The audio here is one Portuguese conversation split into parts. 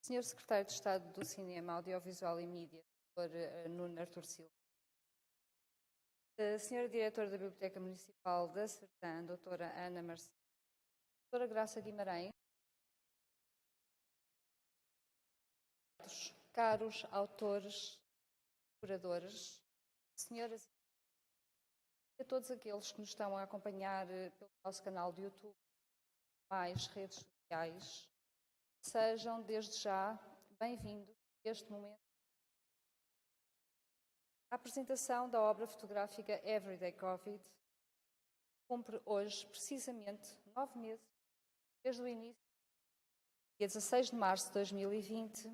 Senhor Secretário de Estado do Cinema, Audiovisual e Mídia, Dr. Nuno Artur Silva. Senhora Diretora da Biblioteca Municipal da Sertã, Doutora Ana Marcelo. Doutora Graça Guimarães. Caros autores, curadores, senhoras e a todos aqueles que nos estão a acompanhar pelo nosso canal de YouTube, mais redes sociais, sejam desde já bem-vindos a este momento. A apresentação da obra fotográfica Everyday Covid cumpre hoje precisamente 9 meses desde o início, dia 16 de março de 2020,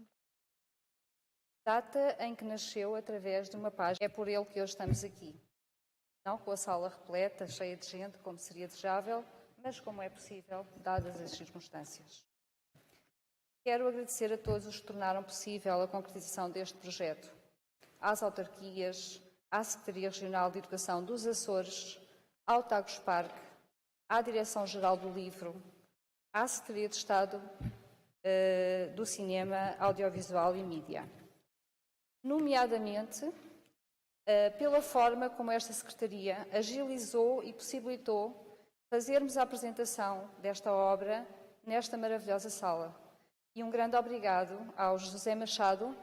data em que nasceu através de uma página. É por ele que hoje estamos aqui. Não com a sala repleta, cheia de gente, como seria desejável, mas como é possível, dadas as circunstâncias. Quero agradecer a todos os que tornaram possível a concretização deste projeto. Às autarquias, à Secretaria Regional de Educação dos Açores, ao Tagus Parque, à Direção-Geral do Livro, à Secretaria de Estado do Cinema, Audiovisual e Mídia. Nomeadamente, pela forma como esta Secretaria agilizou e possibilitou fazermos a apresentação desta obra nesta maravilhosa sala. E um grande obrigado ao José Machado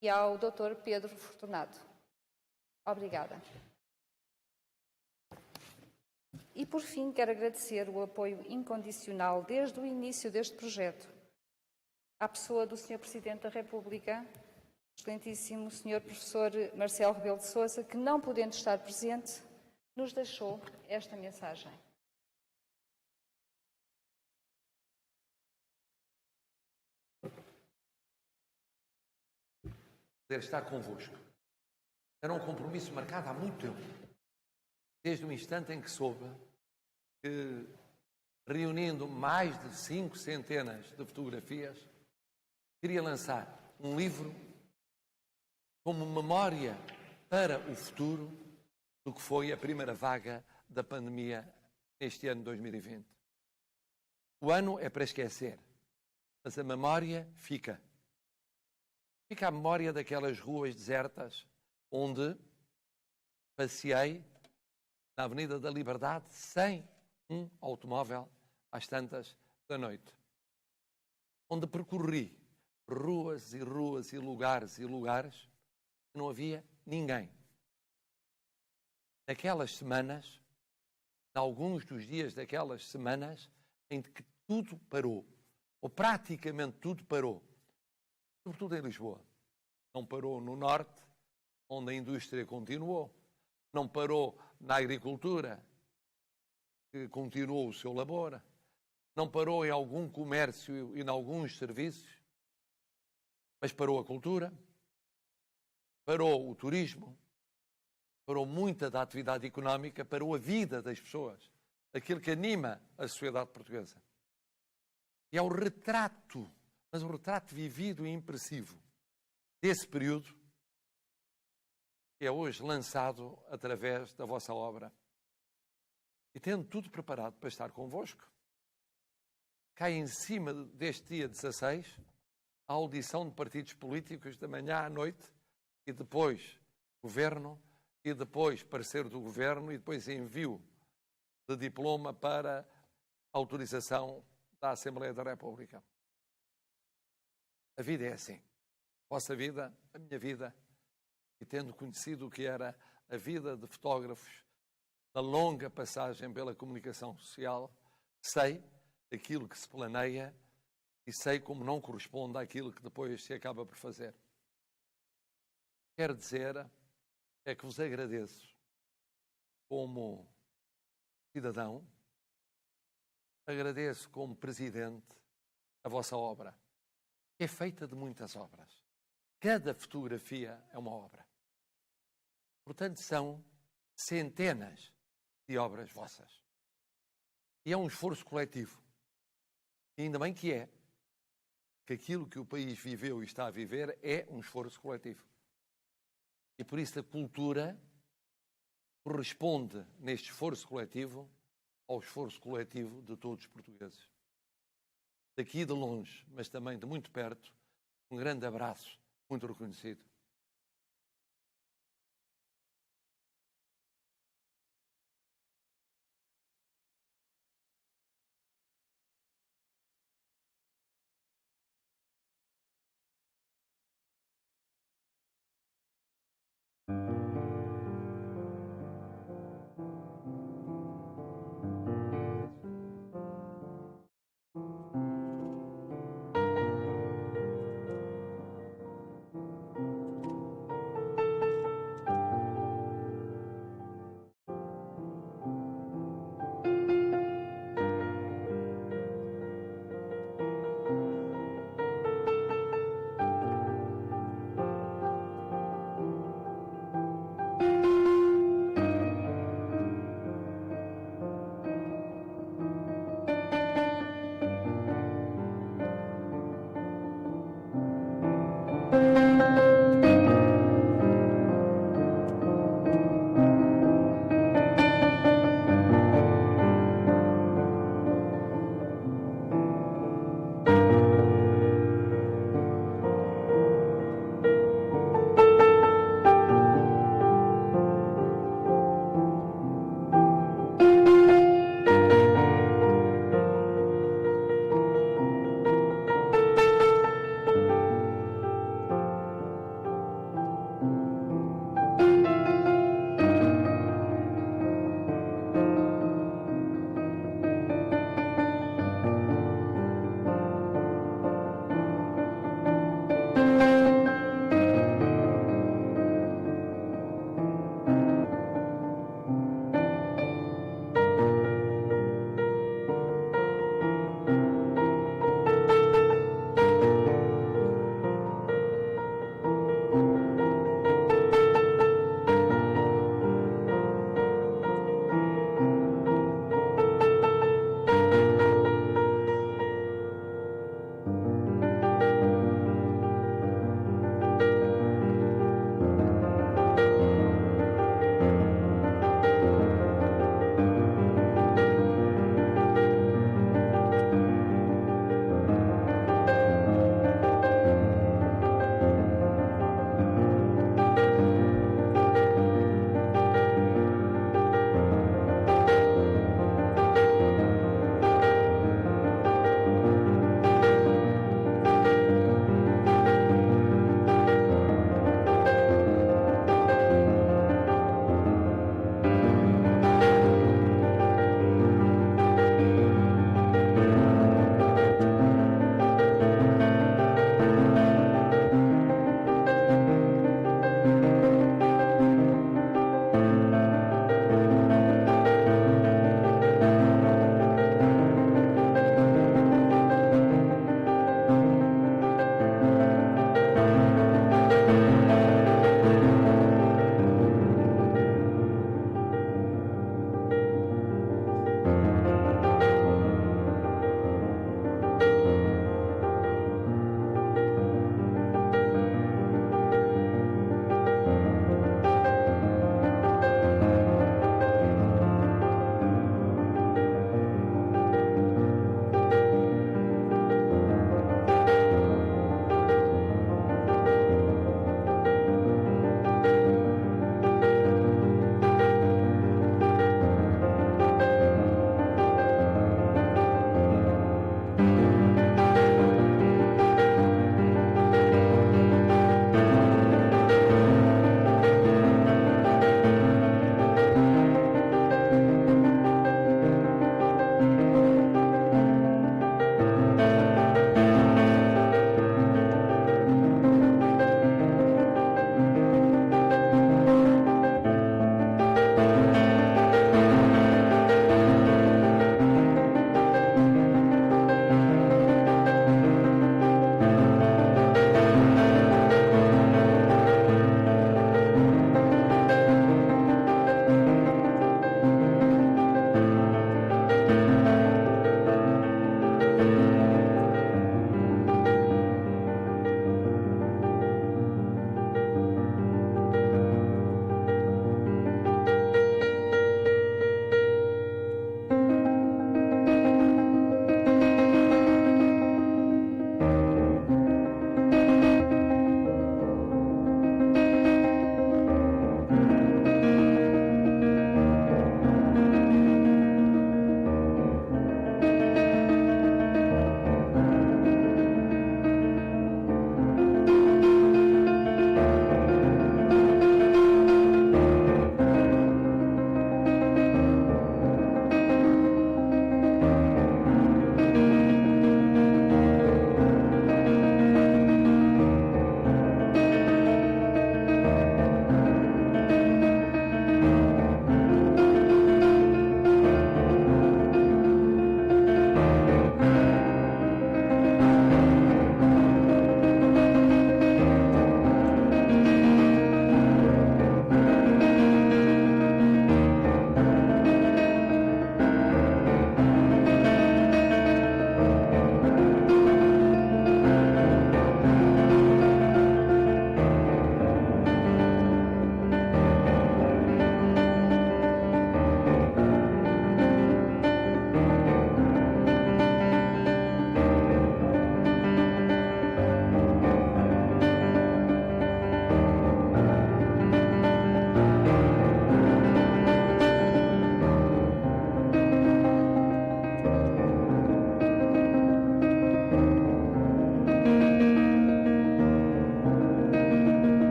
e ao Dr. Pedro Fortunato. Obrigada. E, por fim, quero agradecer o apoio incondicional desde o início deste projeto à pessoa do Sr. Presidente da República, excelentíssimo Sr. Professor Marcelo Rebelo de Sousa, que, não podendo estar presente, nos deixou esta mensagem. Poder estar convosco. Era um compromisso marcado há muito tempo. Desde o instante em que soube que, reunindo mais de 5 centenas de fotografias, queria lançar um livro como memória para o futuro do que foi a primeira vaga da pandemia neste ano de 2020. O ano é para esquecer, mas a memória fica. Fica a memória daquelas ruas desertas onde passeei na Avenida da Liberdade sem um automóvel às tantas da noite. Onde percorri ruas e ruas e lugares que não havia ninguém. Naquelas semanas, em alguns dos dias daquelas semanas, em que tudo parou, ou praticamente tudo parou, sobretudo em Lisboa. Não parou no norte, onde a indústria continuou. Não parou na agricultura, que continuou o seu labor. Não parou em algum comércio e em alguns serviços, mas parou a cultura, parou o turismo, parou muita da atividade económica, parou a vida das pessoas, aquilo que anima a sociedade portuguesa. E é o retrato, mas o retrato vivido e impressivo desse período que é hoje lançado através da vossa obra. E tendo tudo preparado para estar convosco, cai em cima deste dia 16 a audição de partidos políticos da manhã à noite e depois governo e depois parecer do governo e depois envio de diploma para autorização da Assembleia da República. A vida é assim. A vossa vida, a minha vida, e tendo conhecido o que era a vida de fotógrafos na longa passagem pela comunicação social, sei aquilo que se planeia e sei como não corresponde àquilo que depois se acaba por fazer. Quero dizer é que vos agradeço como cidadão, agradeço como presidente a vossa obra, que é feita de muitas obras. Cada fotografia é uma obra. Portanto, são centenas de obras vossas. E é um esforço coletivo. E ainda bem que é. Que aquilo que o país viveu e está a viver é um esforço coletivo. E por isso a cultura corresponde, neste esforço coletivo, ao esforço coletivo de todos os portugueses. Daqui de longe, mas também de muito perto, Um grande abraço, muito reconhecido.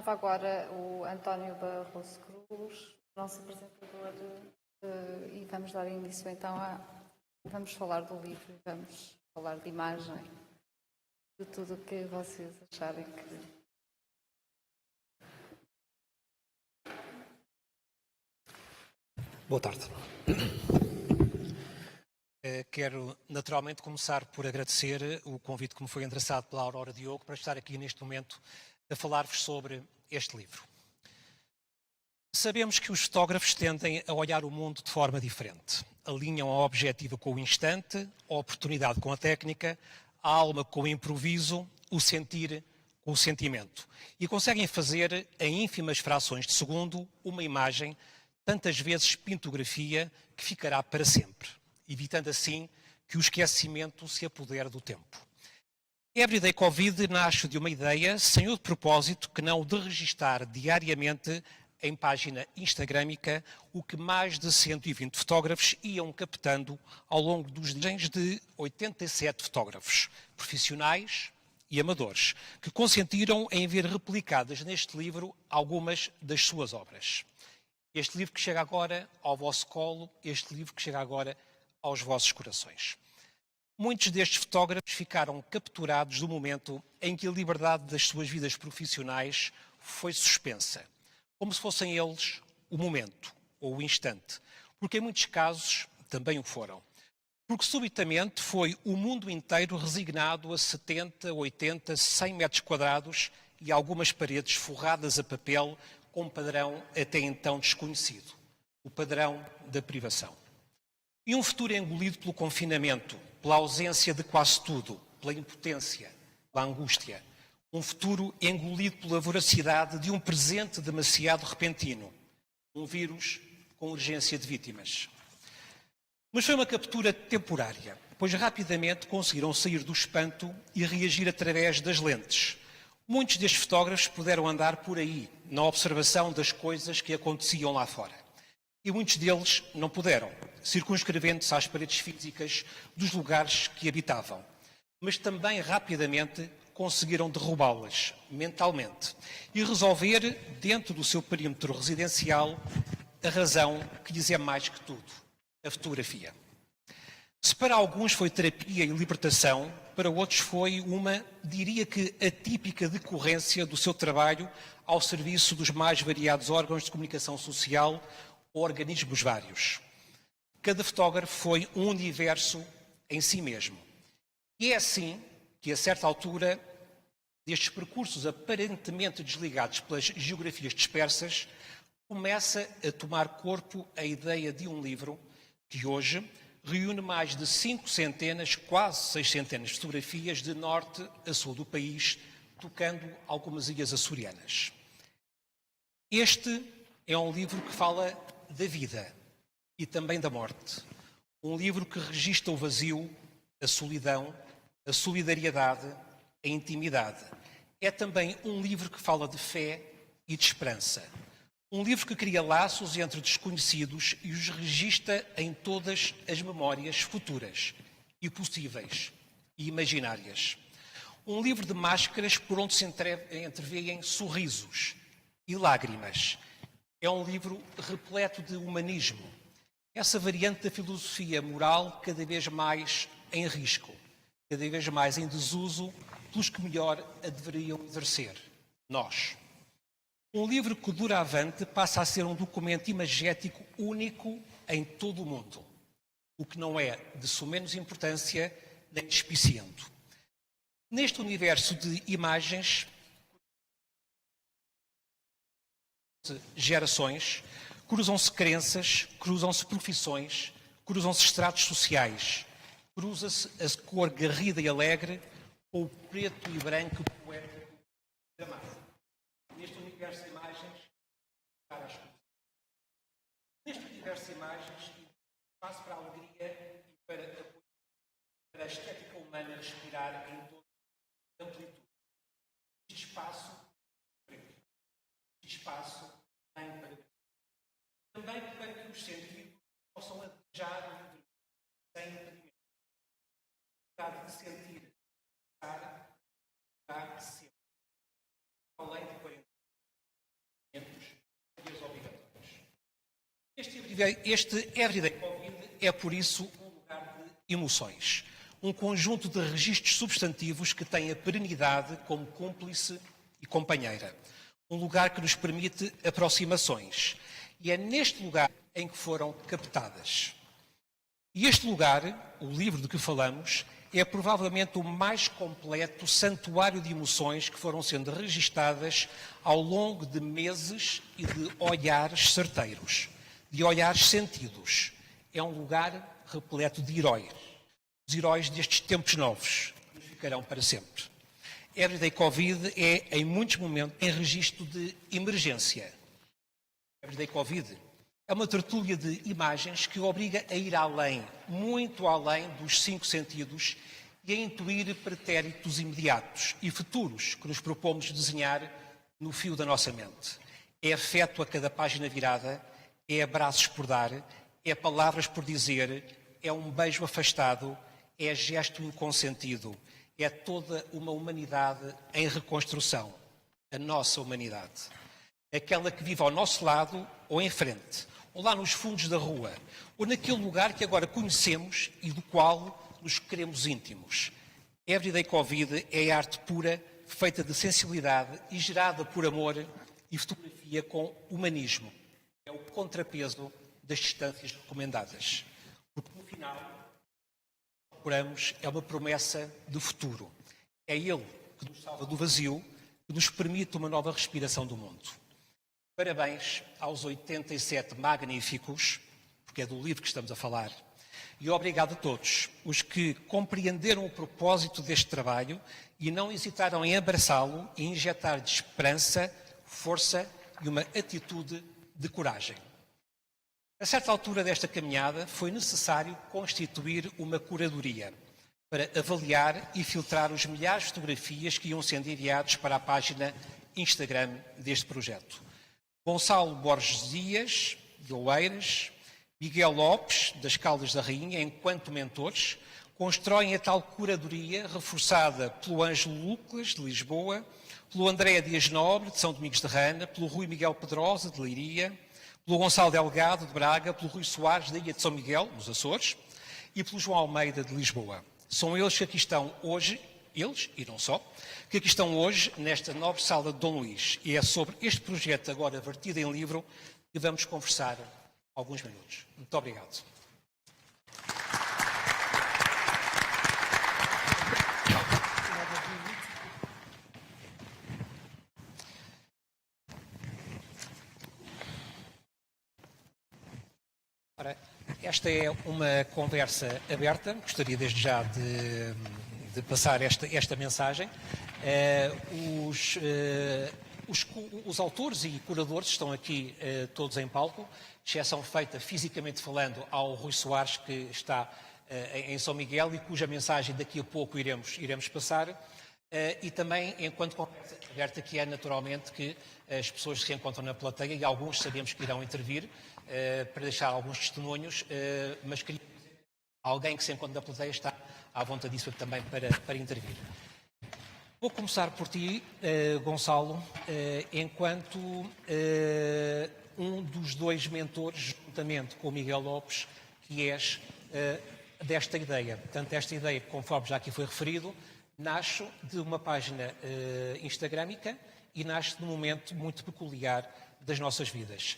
Estava agora o António Barroso Cruz, nosso apresentador, e vamos dar início então Vamos falar do livro e vamos falar de imagem, de tudo o que vocês acharem que... Boa tarde. Quero naturalmente começar por agradecer o convite que me foi endereçado pela Aurora Diogo para estar aqui neste momento a falar-vos sobre este livro. Sabemos que os fotógrafos tendem a olhar o mundo de forma diferente. Alinham a objetivo com o instante, a oportunidade com a técnica, a alma com o improviso, o sentir com o sentimento. E conseguem fazer, em ínfimas frações de segundo, uma imagem, tantas vezes pintografia, que ficará para sempre, evitando assim que o esquecimento se apodere do tempo. Everyday Covid nasce de uma ideia, sem o propósito que não o de registar diariamente em página instagramica o que mais de 120 fotógrafos iam captando ao longo dos dias de 87 fotógrafos, profissionais e amadores, que consentiram em ver replicadas neste livro algumas das suas obras. Este livro que chega agora ao vosso colo, este livro que chega agora aos vossos corações. Muitos destes fotógrafos ficaram capturados do momento em que a liberdade das suas vidas profissionais foi suspensa, como se fossem eles o momento ou o instante, porque em muitos casos também o foram. Porque subitamente foi o mundo inteiro resignado a 70, 80, 100 metros quadrados e algumas paredes forradas a papel com um padrão até então desconhecido, o padrão da privação. E um futuro engolido pelo confinamento, pela ausência de quase tudo, pela impotência, pela angústia. Um futuro engolido pela voracidade de um presente demasiado repentino. Um vírus com urgência de vítimas. Mas foi uma captura temporária, pois rapidamente conseguiram sair do espanto e reagir através das lentes. Muitos destes fotógrafos puderam andar por aí, na observação das coisas que aconteciam lá fora. E muitos deles não puderam, circunscrevendo-se às paredes físicas dos lugares que habitavam. Mas também rapidamente conseguiram derrubá-las mentalmente e resolver, dentro do seu perímetro residencial, a razão que lhes é mais que tudo, a fotografia. Se para alguns foi terapia e libertação, para outros foi uma, diria que, atípica decorrência do seu trabalho ao serviço dos mais variados órgãos de comunicação social ou organismos vários. Cada fotógrafo foi um universo em si mesmo. E é assim que, a certa altura destes percursos aparentemente desligados pelas geografias dispersas, começa a tomar corpo a ideia de um livro que hoje reúne mais de 5 centenas, quase 6 centenas de fotografias de norte a sul do país, tocando algumas ilhas açorianas. Este é um livro que fala da vida e também da morte. Um livro que registra o vazio, a solidão, a solidariedade, a intimidade. É também um livro que fala de fé e de esperança. Um livro que cria laços entre desconhecidos e os registra em todas as memórias futuras e possíveis e imaginárias. Um livro de máscaras por onde se entrevêem sorrisos e lágrimas. É um livro repleto de humanismo. Essa variante da filosofia moral cada vez mais em risco, cada vez mais em desuso pelos que melhor a deveriam exercer, nós. Um livro que, doravante, passa a ser um documento imagético único em todo o mundo, o que não é de sumenos importância nem despiciento. Neste universo de imagens, gerações, cruzam-se crenças, cruzam-se profissões, cruzam-se estratos sociais, cruza-se a cor garrida e alegre com o preto e branco poético dramático. Neste universo de imagens, para as coisas. Neste universo de imagens, espaço para a alegria e para a estética humana respirar em toda a amplitude. Este espaço, este espaço tem para também para que os sentidos possam adejar sem impedimento. De sentir, estar sempre, além de 40. definitiva, este Everyday Covid é, por isso, um lugar de emoções. Um conjunto de registros substantivos que tem a perenidade como cúmplice e companheira. Um lugar que nos permite aproximações. E é neste lugar em que foram captadas. E este lugar, o livro de que falamos, é provavelmente o mais completo santuário de emoções que foram sendo registadas ao longo de meses e de olhares certeiros, de olhares sentidos. É um lugar repleto de heróis. Os heróis destes tempos novos, que ficarão para sempre. Everyday Covid é, em muitos momentos, em registro de emergência. Everyday Covid é uma tertúlia de imagens que obriga a ir além, muito além dos 5 sentidos e a intuir pretéritos imediatos e futuros que nos propomos desenhar no fio da nossa mente. É afeto a cada página virada, é abraços por dar, é palavras por dizer, é um beijo afastado, é gesto inconsentido, é toda uma humanidade em reconstrução, a nossa humanidade. Aquela que vive ao nosso lado ou em frente, ou lá nos fundos da rua, ou naquele lugar que agora conhecemos e do qual nos queremos íntimos. Everyday Covid é arte pura, feita de sensibilidade e gerada por amor e fotografia com humanismo. É o contrapeso das distâncias recomendadas. Porque no final, procuramos é uma promessa de futuro. É Ele que nos salva do vazio, que nos permite uma nova respiração do mundo. Parabéns aos 87 magníficos, porque é do livro que estamos a falar, e obrigado a todos os que compreenderam o propósito deste trabalho e não hesitaram em abraçá-lo e injetar-lhe esperança, força e uma atitude de coragem. A certa altura desta caminhada foi necessário constituir uma curadoria para avaliar e filtrar os milhares de fotografias que iam sendo enviados para a página Instagram deste projeto. Gonçalo Borges Dias, de Oeiras, Miguel Lopes, das Caldas da Rainha, enquanto mentores, constroem a tal curadoria reforçada pelo Ângelo Lucas, de Lisboa, pelo André Dias Nobre, de São Domingos de Rana, pelo Rui Miguel Pedrosa, de Leiria, pelo Gonçalo Delgado, de Braga, pelo Rui Soares, da Ilha de São Miguel, nos Açores, e pelo João Almeida, de Lisboa. São eles que aqui estão hoje, eles, e não só, que aqui estão hoje nesta nobre sala de Dom Luís. E é sobre este projeto, agora vertido em livro, que vamos conversar alguns minutos. Muito obrigado. Ora, esta é uma conversa aberta, gostaria desde já de passar esta mensagem. Os autores e curadores estão aqui todos em palco, exceção feita fisicamente falando ao Rui Soares, que está em São Miguel e cuja mensagem daqui a pouco iremos passar. E também, enquanto conversa aberta, que é naturalmente que as pessoas se encontram na plateia e alguns sabemos que irão intervir para deixar alguns testemunhos, mas queria dizer que alguém que se encontra na plateia está à vontade também para intervir. Vou começar por ti, Gonçalo, enquanto um dos 2 mentores, juntamente com o Miguel Lopes, que és desta ideia. Portanto, esta ideia, conforme já aqui foi referido, nasce de uma página instagramica e nasce de um momento muito peculiar das nossas vidas.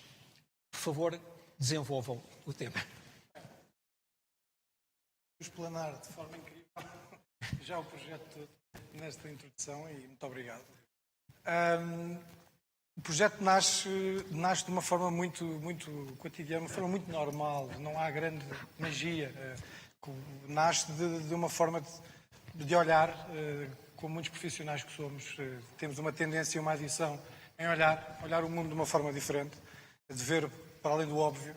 Por favor, desenvolvam o tema. Explanar de forma incrível já o projeto todo nesta introdução e muito obrigado. O projeto nasce de uma forma muito cotidiana, uma forma muito normal, não há grande magia. Nasce de uma forma de olhar, como muitos profissionais que somos, temos uma tendência, uma adição em olhar o mundo de uma forma diferente, de ver para além do óbvio.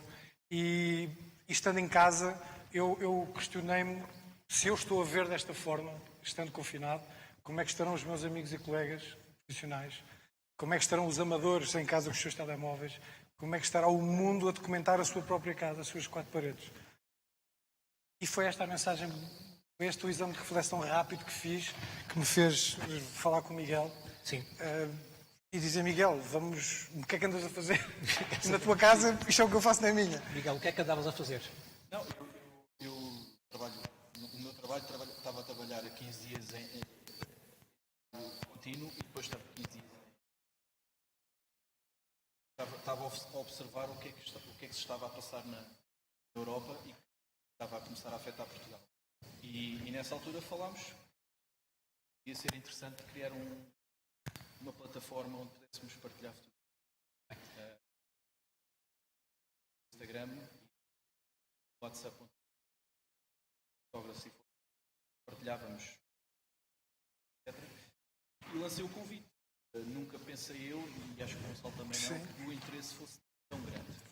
E estando em casa, eu questionei-me se eu estou a ver desta forma, estando confinado, como é que estarão os meus amigos e colegas profissionais, como é que estarão os amadores em casa com os seus telemóveis, como é que estará o mundo a documentar a sua própria casa, as suas 4 paredes. E foi esta a mensagem, foi este o exame de reflexão rápido que fiz, que me fez falar com o Miguel. Sim. E dizem, Miguel, vamos, o que é que andas a fazer na tua casa? Isto é o que eu faço na minha. Miguel, o que é que andavas a fazer? Não, eu trabalho, o meu trabalho, estava a trabalhar há 15 dias em contínuo e depois estava 15 dias. Estava a observar o que é que se estava a passar na Europa e que estava a começar a afetar Portugal. E nessa altura falámos que ia ser interessante criar uma plataforma onde pudéssemos partilhar futuro. Instagram, WhatsApp, fotógrafo, partilhávamos, etc. E lancei o convite. Nunca pensei eu, e acho que o Gonçalo também não, que o interesse fosse tão grande.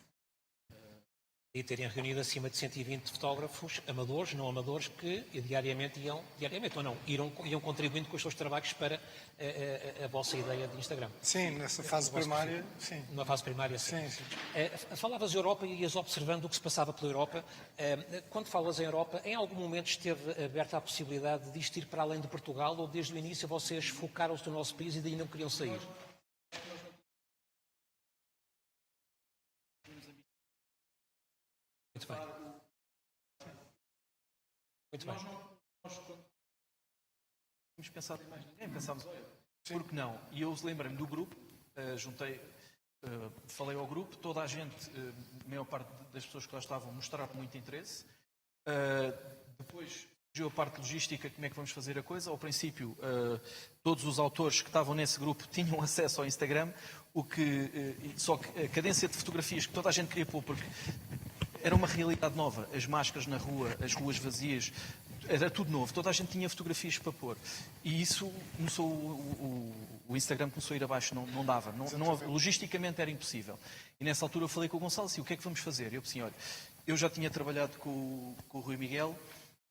E terem reunido acima de 120 fotógrafos, amadores, não amadores, que diariamente iam contribuindo com os seus trabalhos para a vossa ideia de Instagram. Sim, nessa fase primária, sim. Numa fase primária, sim. Sim. Falavas da Europa e ias observando o que se passava pela Europa. Quando falas em Europa, em algum momento esteve aberta a possibilidade de isto ir para além de Portugal ou desde o início vocês focaram-se no nosso país e daí não queriam sair? Muito bem. Muito bem. Nós quando tínhamos pensado em mais ninguém, pensámos, olha, por que não? E eu lembrei-me do grupo, falei ao grupo, toda a gente, a maior parte das pessoas que lá estavam, mostraram muito interesse. Depois surgiu a parte logística, como é que vamos fazer a coisa. Ao princípio, todos os autores que estavam nesse grupo tinham acesso ao Instagram, só que a cadência de fotografias que toda a gente queria pôr, porque era uma realidade nova. As máscaras na rua, as ruas vazias, era tudo novo. Toda a gente tinha fotografias para pôr. E isso começou, o Instagram começou a ir abaixo, não dava. Logisticamente era impossível. E nessa altura eu falei com o Gonçalo assim, o que é que vamos fazer? Eu disse, olha, eu já tinha trabalhado com o Rui Miguel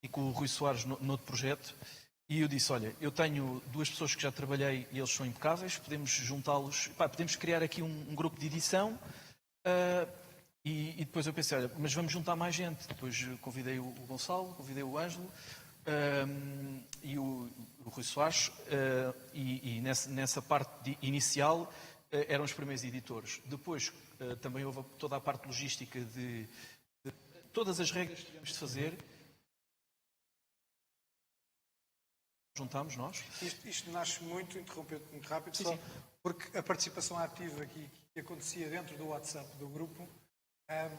e com o Rui Soares noutro projeto. E eu disse, olha, eu tenho duas pessoas que já trabalhei e eles são impecáveis, podemos juntá-los, podemos criar aqui um grupo de edição. E depois eu pensei, olha, mas vamos juntar mais gente. Depois convidei o Gonçalo, convidei o Ângelo e o Rui Soares. E nessa parte inicial eram os primeiros editores. Depois também houve toda a parte logística de todas as regras que tivemos de fazer. Juntámos nós. Isto nasce muito, interrompendo muito rápido, Sim, só sim. porque a participação ativa que acontecia dentro do WhatsApp do grupo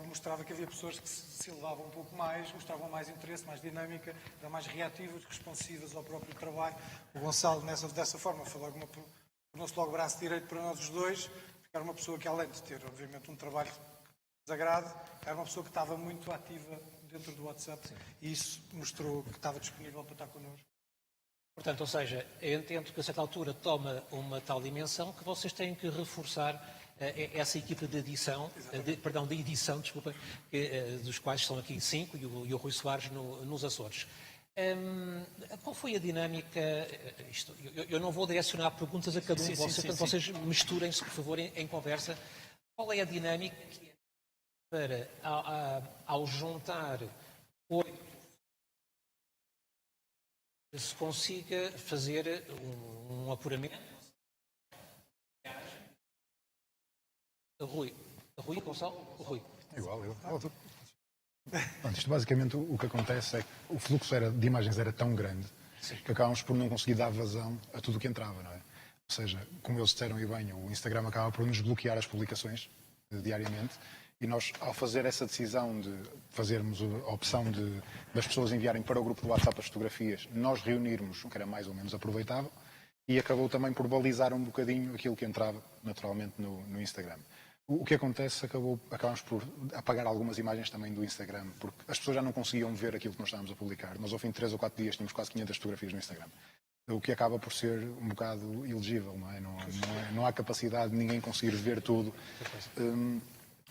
mostrava que havia pessoas que se elevavam um pouco mais, mostravam mais interesse, mais dinâmica, eram mais reativas, responsivas ao próprio trabalho. O Gonçalo, dessa forma, tornou-se logo braço direito para nós os dois, porque era uma pessoa que, além de ter, obviamente, um trabalho que desagrade, era uma pessoa que estava muito ativa dentro do WhatsApp. Sim. E isso mostrou que estava disponível para estar connosco. Portanto, ou seja, eu entendo que a certa altura toma uma tal dimensão que vocês têm que reforçar essa equipa de edição, desculpa, dos quais estão aqui 5 e o Rui Soares nos Açores. Qual foi a dinâmica? Eu não vou direcionar perguntas a cada um de vocês, portanto vocês misturem-se, por favor, em conversa. Qual é a dinâmica para, ao juntar 8, se consiga fazer um apuramento? Rui, Gonçalo? Rui. Igual. Isto basicamente o que acontece é que o fluxo de imagens era tão grande que acabámos por não conseguir dar vazão a tudo o que entrava, não é? Ou seja, como eles disseram e bem, o Instagram acaba por nos bloquear as publicações diariamente e nós, ao fazer essa decisão de fazermos a opção das pessoas enviarem para o grupo do WhatsApp as fotografias, nós reunirmos o que era mais ou menos aproveitável e acabou também por balizar um bocadinho aquilo que entrava naturalmente no Instagram. O que acontece, acabamos por apagar algumas imagens também do Instagram, porque as pessoas já não conseguiam ver aquilo que nós estávamos a publicar. Nós, ao fim de 3 ou 4 dias, tínhamos quase 500 fotografias no Instagram. O que acaba por ser um bocado ilegível, não é? Não há capacidade de ninguém conseguir ver tudo.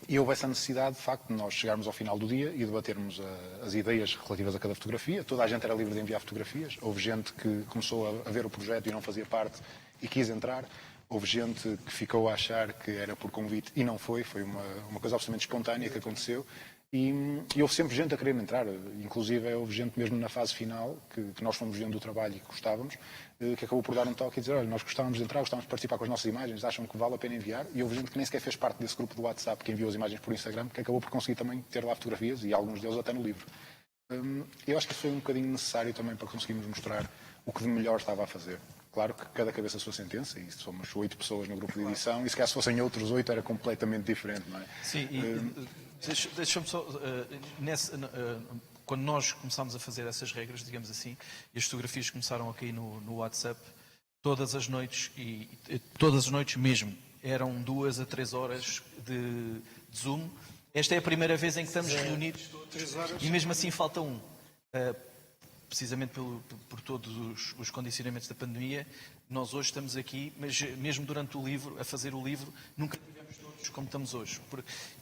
E houve essa necessidade, de facto, de nós chegarmos ao final do dia e debatermos as ideias relativas a cada fotografia. Toda a gente era livre de enviar fotografias. Houve gente que começou a ver o projeto e não fazia parte e quis entrar. Houve gente que ficou a achar que era por convite e não foi. Foi uma coisa absolutamente espontânea que aconteceu. E houve sempre gente a querer entrar, inclusive houve gente mesmo na fase final, que nós fomos vendo o trabalho e que gostávamos, que acabou por dar um toque e dizer, olha, nós gostávamos de entrar, gostávamos de participar com as nossas imagens, acham que vale a pena enviar? E houve gente que nem sequer fez parte desse grupo do WhatsApp, que enviou as imagens por Instagram, que acabou por conseguir também ter lá fotografias, e alguns deles até no livro. Eu acho que isso foi um bocadinho necessário também para conseguirmos mostrar o que de melhor estava a fazer. Claro que cada cabeça a sua sentença, e somos 8 pessoas no grupo de edição, e se calhar se fossem outros 8 era completamente diferente, não é? Sim, deixa-me só. Quando nós começámos a fazer essas regras, digamos assim, e as fotografias começaram a cair no WhatsApp, todas as noites, e todas as noites mesmo, eram 2 a 3 horas de Zoom. Esta é a primeira vez em que estamos reunidos todos, e mesmo assim falta um. Precisamente por todos os condicionamentos da pandemia, nós hoje estamos aqui, mas mesmo durante o livro, a fazer o livro, nunca tivemos todos como estamos hoje.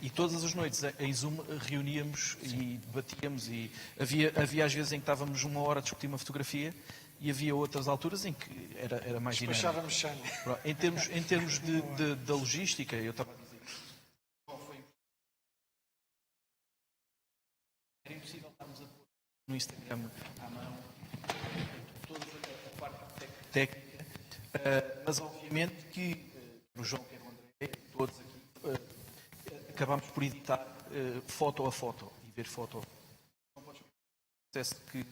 E todas as noites em Zoom reuníamos e debatíamos, e havia às vezes em que estávamos 1 hora a discutir uma fotografia e havia outras alturas em que era mais dinâmico. Despachávamos sangue. Em termos da logística, eu estava a dizer, era impossível estarmos a pôr no Instagram à mão toda a parte técnica, mas obviamente que o João, que é o André, todos aqui, acabámos por editar foto a foto e ver foto. Não podes ver o processo que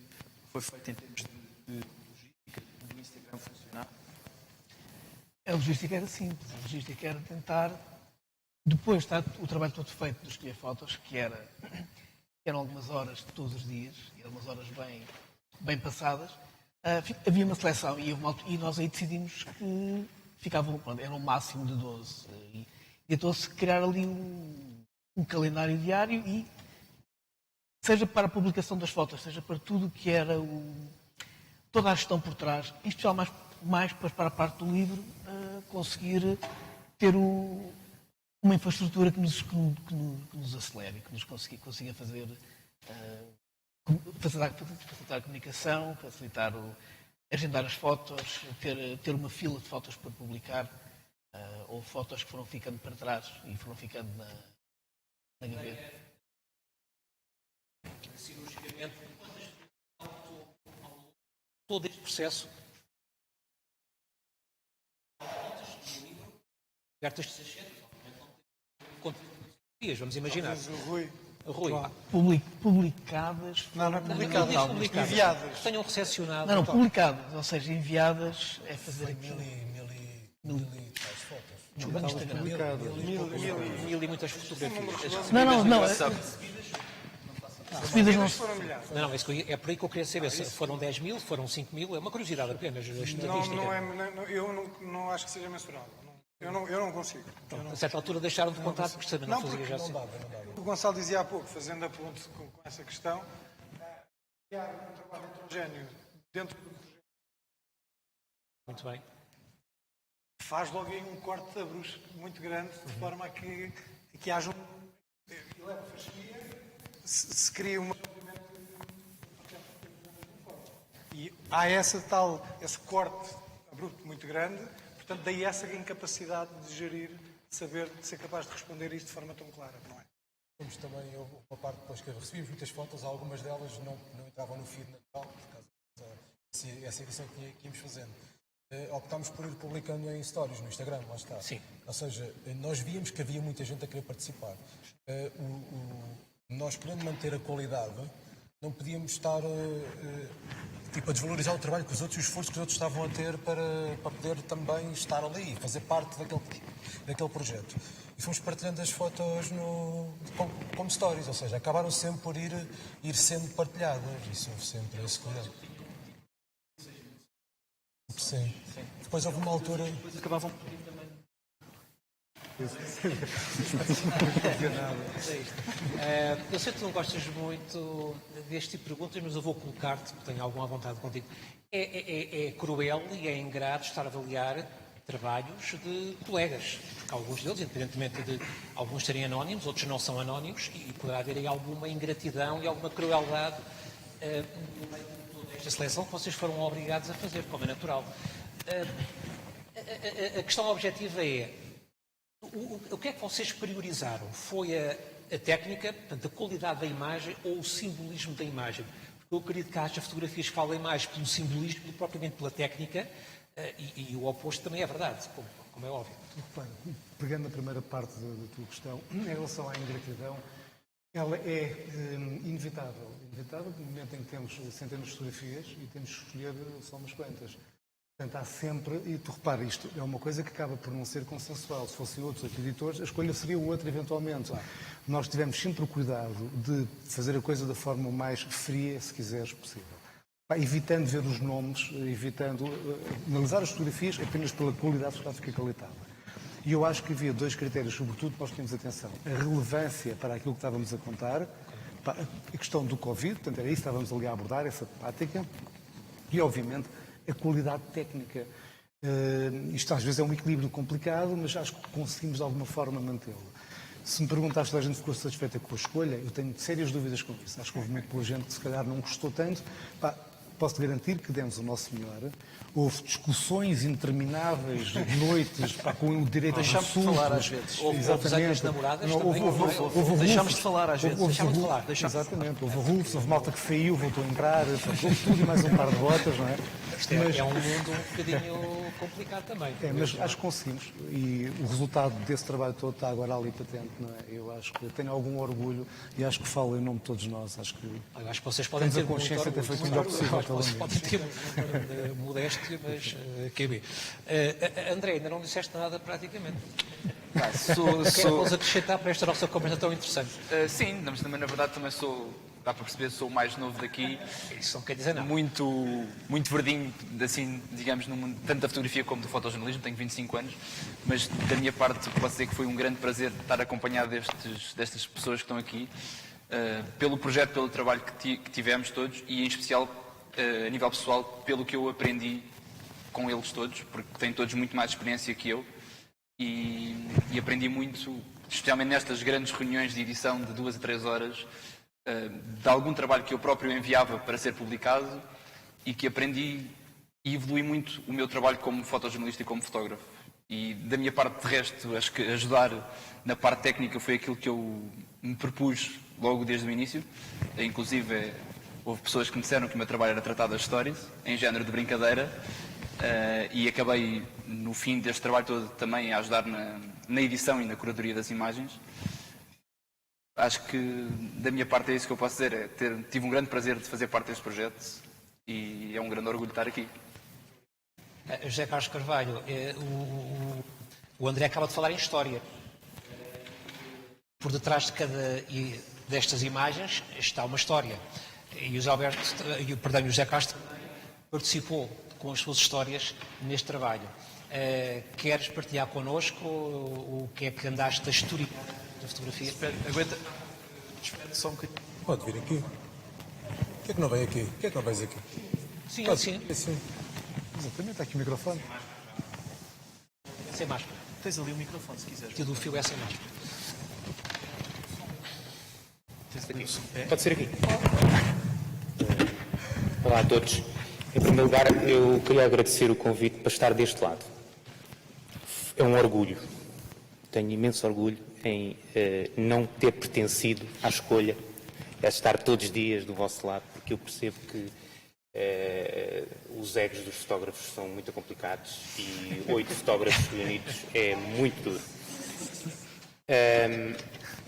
foi feito em termos de logística, do Instagram funcionar. A logística era simples. A logística era tentar, depois de estar o trabalho todo feito de escolher fotos, que eram algumas horas de todos os dias, e algumas horas bem passadas, havia uma seleção e nós aí decidimos que era um máximo de 12. E então se criar ali um calendário diário, e seja para a publicação das fotos, seja para tudo o que era toda a gestão por trás, em especial mais para a parte do livro, conseguir ter uma infraestrutura que nos acelere, que nos consiga facilitar a comunicação, facilitar agendar as fotos, ter uma fila de fotos para publicar, ou fotos que foram ficando para trás e foram ficando na gaveta. Cirurgicamente, todo este processo cartas de 600, vamos imaginar. Talvez o Rui. Rui, Publicadas. Não é publicadas. Enviadas. tenham recepcionado. Não, publicadas, ou seja, enviadas é fazer aquilo. Mil e muitas fotografias. Não. Recebidas não. Não, é por aí que eu queria saber. Se foram 10 mil, foram 5 mil, é uma curiosidade apenas. Eu não acho que seja mensurável. Eu não consigo. A certa altura deixaram de contar porque também não fazia já assim. O Gonçalo dizia há pouco, fazendo a ponte com essa questão, criar um trabalho heterogéneo dentro do projeto. Muito bem. Faz logo aí um corte da bruxa muito grande, de forma a que haja e leva fasquia, se cria uma. E há esse corte abrupto muito grande, portanto, daí essa incapacidade de gerir, de ser capaz de responder isto de forma tão clara, não é? Temos também uma parte depois que recebíamos muitas fotos, algumas delas não entravam no feed natural, por causa dessa edição que íamos fazendo. Optámos por ir publicando em stories no Instagram, lá está. Sim. Ou seja, nós víamos que havia muita gente a querer participar. Nós, querendo manter a qualidade, não podíamos estar a desvalorizar o trabalho que os outros e o esforço que os outros estavam a ter para poder também estar ali e fazer parte daquele projeto. E fomos partilhando as fotos como stories, ou seja, acabaram sempre por ir sendo partilhadas. Isso houve sempre esse cuidado. Sim. Depois houve uma altura. Depois acabavam por ir também. Eu sei que tu não gostas muito deste tipo de perguntas, mas eu vou colocar-te, porque tenho alguma vontade contigo. É cruel e é ingrato estar a avaliar trabalhos de colegas, porque alguns deles, independentemente de alguns serem anónimos, outros não são anónimos, e poderá haver aí alguma ingratidão e alguma crueldade no meio de toda esta seleção que vocês foram obrigados a fazer, como é natural. A questão objetiva é: o que é que vocês priorizaram? Foi a técnica, portanto, a qualidade da imagem ou o simbolismo da imagem. Porque eu acredito que haja fotografias que falem mais pelo simbolismo do que propriamente pela técnica, e o oposto também é verdade, como é óbvio. Bem, pegando a primeira parte da tua questão, em relação à ingratidão, ela é inevitável. Inevitável no momento em que temos centenas de fotografias e temos que escolher só umas quantas. Portanto, há sempre, e tu repara, isto é uma coisa que acaba por não ser consensual. Se fossem outros editores, a escolha seria outra eventualmente. Nós tivemos sempre o cuidado de fazer a coisa da forma mais fria, se quiseres, possível. Evitando ver os nomes, evitando analisar as fotografias apenas pela qualidade fotográfica que ali estava. E eu acho que havia dois critérios, sobretudo, que nós tínhamos atenção. A relevância para aquilo que estávamos a contar, a questão do Covid, portanto, era isso que estávamos ali a abordar, essa temática, e, obviamente, a qualidade técnica. Isto às vezes é um equilíbrio complicado, mas acho que conseguimos de alguma forma mantê-lo. Se me perguntaste se a gente ficou satisfeita com a escolha, eu tenho sérias dúvidas com isso. Acho que houve muito boa gente que se calhar não gostou tanto. Posso-te garantir que demos o nosso melhor. Houve discussões intermináveis, noites, com o direito a Deixámos de falar às vezes. Houve zangas namoradas também. Deixámos de falar às vezes. Deixámos de falar. Exatamente. Houve rufos, houve malta que saiu, voltou a entrar, houve tudo e mais um par de botas, não é? Isto é um mundo um bocadinho complicado também. Mas acho que conseguimos. E o resultado desse trabalho todo está agora ali patente, não é? Eu acho que tenho algum orgulho e acho que falo em nome de todos nós. Acho que vocês podem ter a consciência de ter feito o melhor possível. Vocês podem ter modéstia, mas QB. André, ainda não disseste nada praticamente. O que é que podes acrescentar para esta nossa conversa tão interessante? Sim, mas também na verdade também sou, dá para perceber, sou o mais novo daqui. Isso não quer dizer nada. Muito verdinho, assim, digamos, no mundo, tanto da fotografia como do fotojornalismo, tenho 25 anos, mas da minha parte posso dizer que foi um grande prazer estar acompanhado destas pessoas que estão aqui, pelo projeto, pelo trabalho que tivemos todos e em especial a nível pessoal, pelo que eu aprendi com eles todos, porque têm todos muito mais experiência que eu e aprendi muito, especialmente nestas grandes reuniões de edição de 2 a 3 horas, de algum trabalho que eu próprio enviava para ser publicado e que aprendi e evolui muito o meu trabalho como fotojornalista e como fotógrafo. E da minha parte, de resto, acho que ajudar na parte técnica foi aquilo que eu me propus logo desde o início. Inclusive, houve pessoas que me disseram que o meu trabalho era tratar das stories, em género de brincadeira, e acabei, no fim deste trabalho todo, também a ajudar na edição e na curadoria das imagens. Acho que, da minha parte, é isso que eu posso dizer. Tive um grande prazer de fazer parte deste projeto e é um grande orgulho estar aqui. José Carlos Carvalho, o André acaba de falar em história. Por detrás de cada destas imagens está uma história. E o José Carlos participou com as suas histórias neste trabalho. Queres partilhar connosco o que é que andaste a historiar da fotografia? Espera só um bocadinho. Pode vir aqui. Por que é que não vem aqui? Por que é que não vens aqui? Sim, Pode, sim. Sim. Exatamente, está aqui o microfone. Sem máscara. Tens ali o microfone, se quiseres. Tio do fio é sem máscara. Pode ser aqui. Olá a todos. Em primeiro lugar, eu queria agradecer o convite para estar deste lado. É um orgulho. Tenho imenso orgulho em não ter pertencido à escolha, a estar todos os dias do vosso lado, porque eu percebo que os egos dos fotógrafos são muito complicados e 8 fotógrafos reunidos é muito duro.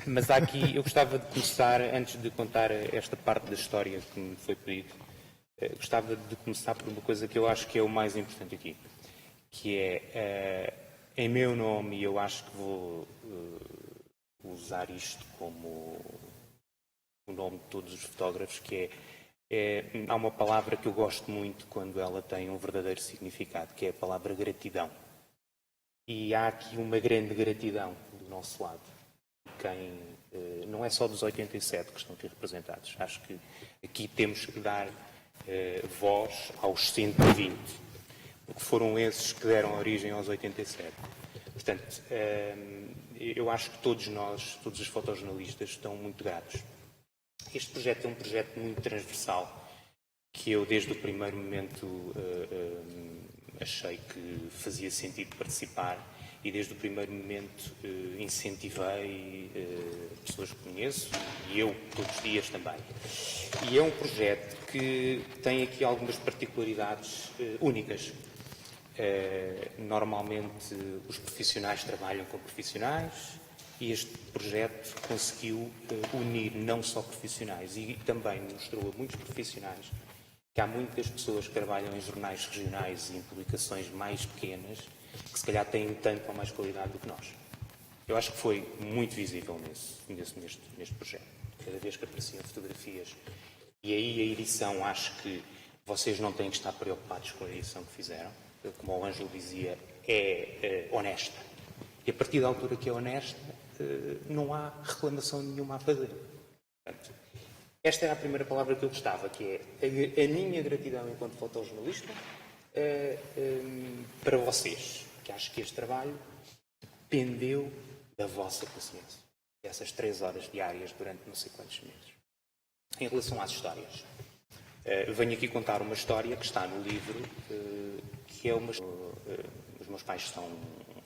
Mas aqui, eu gostava de começar, antes de contar esta parte da história que me foi pedido, gostava de começar por uma coisa que eu acho que é o mais importante aqui, que é, em meu nome, e eu acho que vou usar isto como o nome de todos os fotógrafos, que há uma palavra que eu gosto muito quando ela tem um verdadeiro significado, que é a palavra gratidão. E há aqui uma grande gratidão do nosso lado. Quem não é só dos 87 que estão aqui representados. Acho que aqui temos que dar voz aos 120, porque foram esses que deram origem aos 87. Portanto, eu acho que todos nós, todos os fotojornalistas, estão muito gratos. Este projeto é um projeto muito transversal, que eu desde o primeiro momento achei que fazia sentido participar e desde o primeiro momento incentivei pessoas que conheço e eu todos os dias também. E é um projeto que tem aqui algumas particularidades únicas. Normalmente os profissionais trabalham com profissionais e este projeto conseguiu unir não só profissionais e também mostrou a muitos profissionais que há muitas pessoas que trabalham em jornais regionais e em publicações mais pequenas que se calhar têm tanto ou mais qualidade do que nós. Eu acho que foi muito visível neste projeto. Cada vez que apareciam fotografias e aí a edição, acho que vocês não têm que estar preocupados com a edição que fizeram. Como o Ângelo dizia, é honesta. E a partir da altura que é honesta, não há reclamação nenhuma a fazer. Portanto, esta é a primeira palavra que eu gostava, que é a minha gratidão enquanto fotojornalista para vocês, que acho que este trabalho dependeu da vossa paciência. Essas 3 horas diárias durante não sei quantos meses. Em relação às histórias, venho aqui contar uma história que está no livro, que é os meus pais são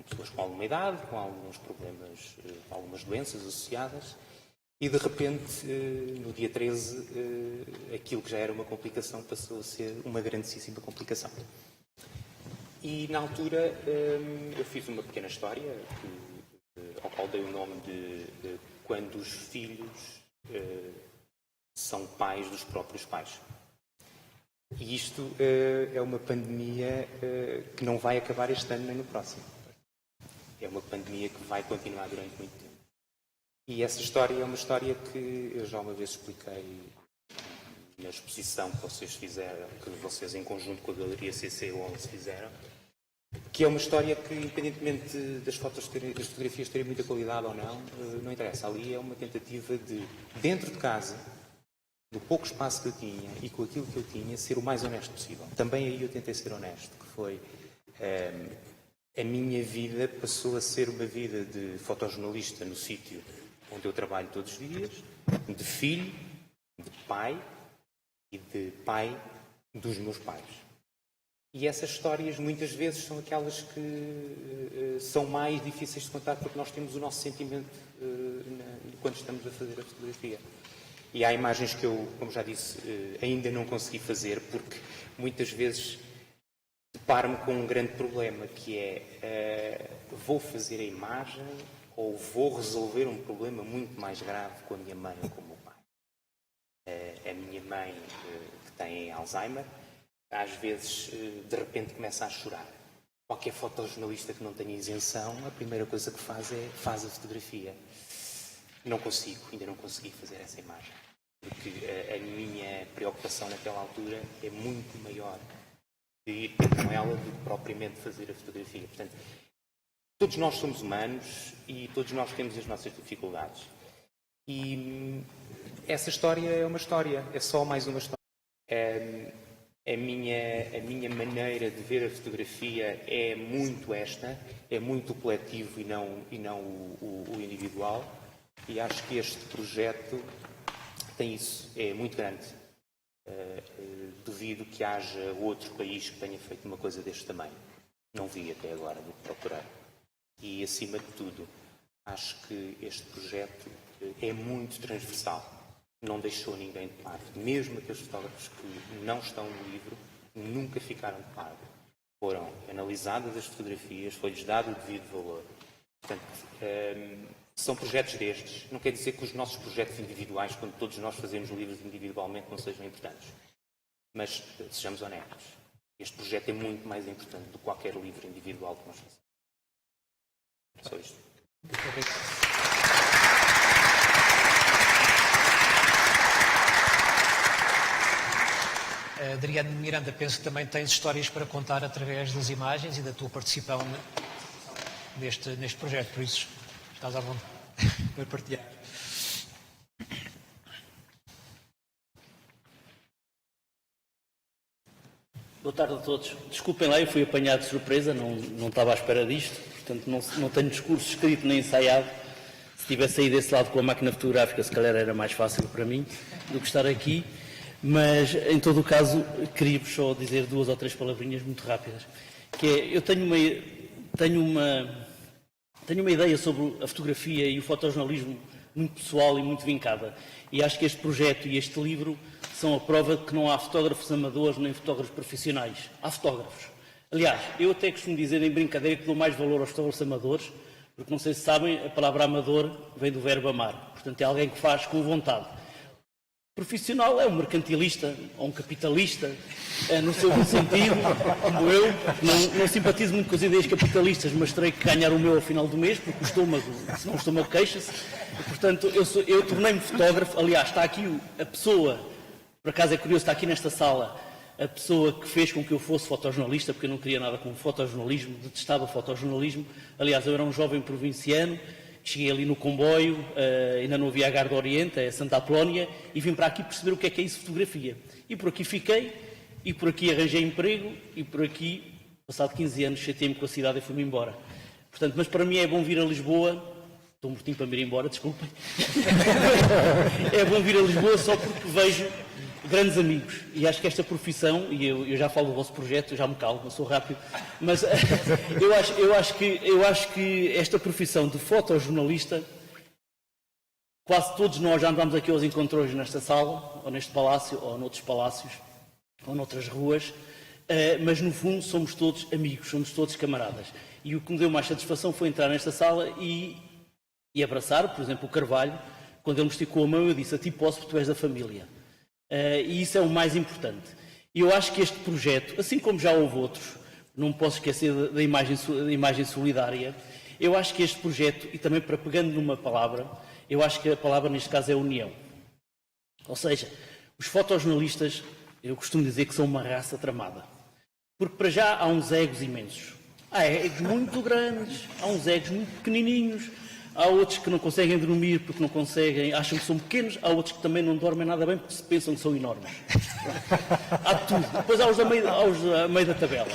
pessoas com alguma idade, com alguns problemas, algumas doenças associadas, e de repente, no dia 13, aquilo que já era uma complicação passou a ser uma grandíssima complicação. E na altura eu fiz uma pequena história, ao qual dei o nome de Quando os filhos são pais dos próprios pais. E isto é uma pandemia que não vai acabar este ano nem no próximo. É uma pandemia que vai continuar durante muito tempo. E essa história é uma história que eu já uma vez expliquei na exposição que vocês fizeram, que vocês em conjunto com a Galeria CC11 fizeram, que é uma história que, independentemente das fotografias terem muita qualidade ou não, não interessa. Ali é uma tentativa de, dentro de casa, do pouco espaço que eu tinha e com aquilo que eu tinha, ser o mais honesto possível. Também aí eu tentei ser honesto, que foi a minha vida passou a ser uma vida de fotojornalista no sítio onde eu trabalho todos os dias, de filho, de pai e de pai dos meus pais. E essas histórias muitas vezes são aquelas que são mais difíceis de contar porque nós temos o nosso sentimento quando estamos a fazer a fotografia. E há imagens que eu, como já disse, ainda não consegui fazer porque muitas vezes deparo-me com um grande problema que é vou fazer a imagem ou vou resolver um problema muito mais grave com a minha mãe ou com o meu pai. A minha mãe, que tem Alzheimer, às vezes de repente começa a chorar. Qualquer fotojornalista que não tenha isenção, a primeira coisa que faz é faz a fotografia. Não consigo, ainda não consegui fazer essa imagem. Porque a minha preocupação naquela altura é muito maior de ir com ela do que propriamente fazer a fotografia. Portanto, todos nós somos humanos e todos nós temos as nossas dificuldades. E essa história é uma história, é só mais uma história. A minha maneira de ver a fotografia é muito esta, é muito o coletivo e não o individual. E acho que este projeto tem isso, é muito grande. Duvido que haja outro país que tenha feito uma coisa deste tamanho. Não vi até agora, vou procurar. E, acima de tudo, acho que este projeto é muito transversal. Não deixou ninguém de parte. Mesmo aqueles fotógrafos que não estão no livro, nunca ficaram de parte. Foram analisadas as fotografias, foi-lhes dado o devido valor. Portanto, são projetos destes. Não quer dizer que os nossos projetos individuais, quando todos nós fazemos livros individualmente, não sejam importantes. Mas, sejamos honestos, este projeto é muito mais importante do que qualquer livro individual que nós façamos. Só isto. Muito obrigado. Adriano Miranda, penso que também tens histórias para contar através das imagens e da tua participação neste projeto, por isso estás à vontade para partilhar. Boa tarde a todos. Desculpem lá, eu fui apanhado de surpresa, não estava à espera disto, portanto não tenho discurso escrito nem ensaiado. Se tivesse saído desse lado com a máquina fotográfica, se calhar era mais fácil para mim do que estar aqui. Mas, em todo o caso, queria-vos só dizer 2 ou 3 palavrinhas muito rápidas. Que é, eu tenho tenho uma ideia sobre a fotografia e o fotojornalismo muito pessoal e muito vincada. E acho que este projeto e este livro são a prova de que não há fotógrafos amadores nem fotógrafos profissionais. Há fotógrafos. Aliás, eu até costumo dizer em brincadeira que dou mais valor aos fotógrafos amadores, porque não sei se sabem, a palavra amador vem do verbo amar. Portanto, é alguém que faz com vontade. Profissional é um mercantilista ou um capitalista, no seu bom sentido, como eu. Não simpatizo muito com as ideias capitalistas, mas terei que ganhar o meu ao final do mês, porque o estômago, senão o estômago queixa-se. Portanto, eu tornei-me fotógrafo. Aliás, está aqui a pessoa, por acaso é curioso, está aqui nesta sala, a pessoa que fez com que eu fosse fotojornalista, porque eu não queria nada com fotojornalismo, detestava fotojornalismo. Aliás, eu era um jovem provinciano, cheguei ali no comboio, ainda não havia a Garda Oriente, é Santa Apolónia, e vim para aqui perceber o que é isso, fotografia. E por aqui fiquei, e por aqui arranjei emprego, e por aqui, passado 15 anos, chateei-me com a cidade e fui-me embora. Portanto, mas para mim é bom vir a Lisboa, estou mortinho para me ir embora, desculpem. É bom vir a Lisboa só porque vejo grandes amigos. E acho que esta profissão, e eu já falo do vosso projeto, eu já me calmo, eu sou rápido, mas eu acho que esta profissão de fotojornalista, quase todos nós já andámos aqui aos encontros nesta sala, ou neste palácio, ou noutros palácios, ou noutras ruas, mas no fundo somos todos amigos, somos todos camaradas. E o que me deu mais satisfação foi entrar nesta sala e abraçar, por exemplo, o Carvalho. Quando ele me esticou a mão, eu disse: a ti posso, porque tu és da família. E isso é o mais importante. E eu acho que este projeto, assim como já houve outros, não posso esquecer da imagem solidária, eu acho que este projeto, e também para pegando numa palavra, eu acho que a palavra neste caso é união. Ou seja, os fotojornalistas, eu costumo dizer que são uma raça tramada. Porque para já há uns egos imensos. Há egos muito grandes, há uns egos muito pequenininhos, há outros que não conseguem dormir porque não conseguem, acham que são pequenos, há outros que também não dormem nada bem porque se pensam que são enormes. Há tudo. Depois há os a meio da tabela.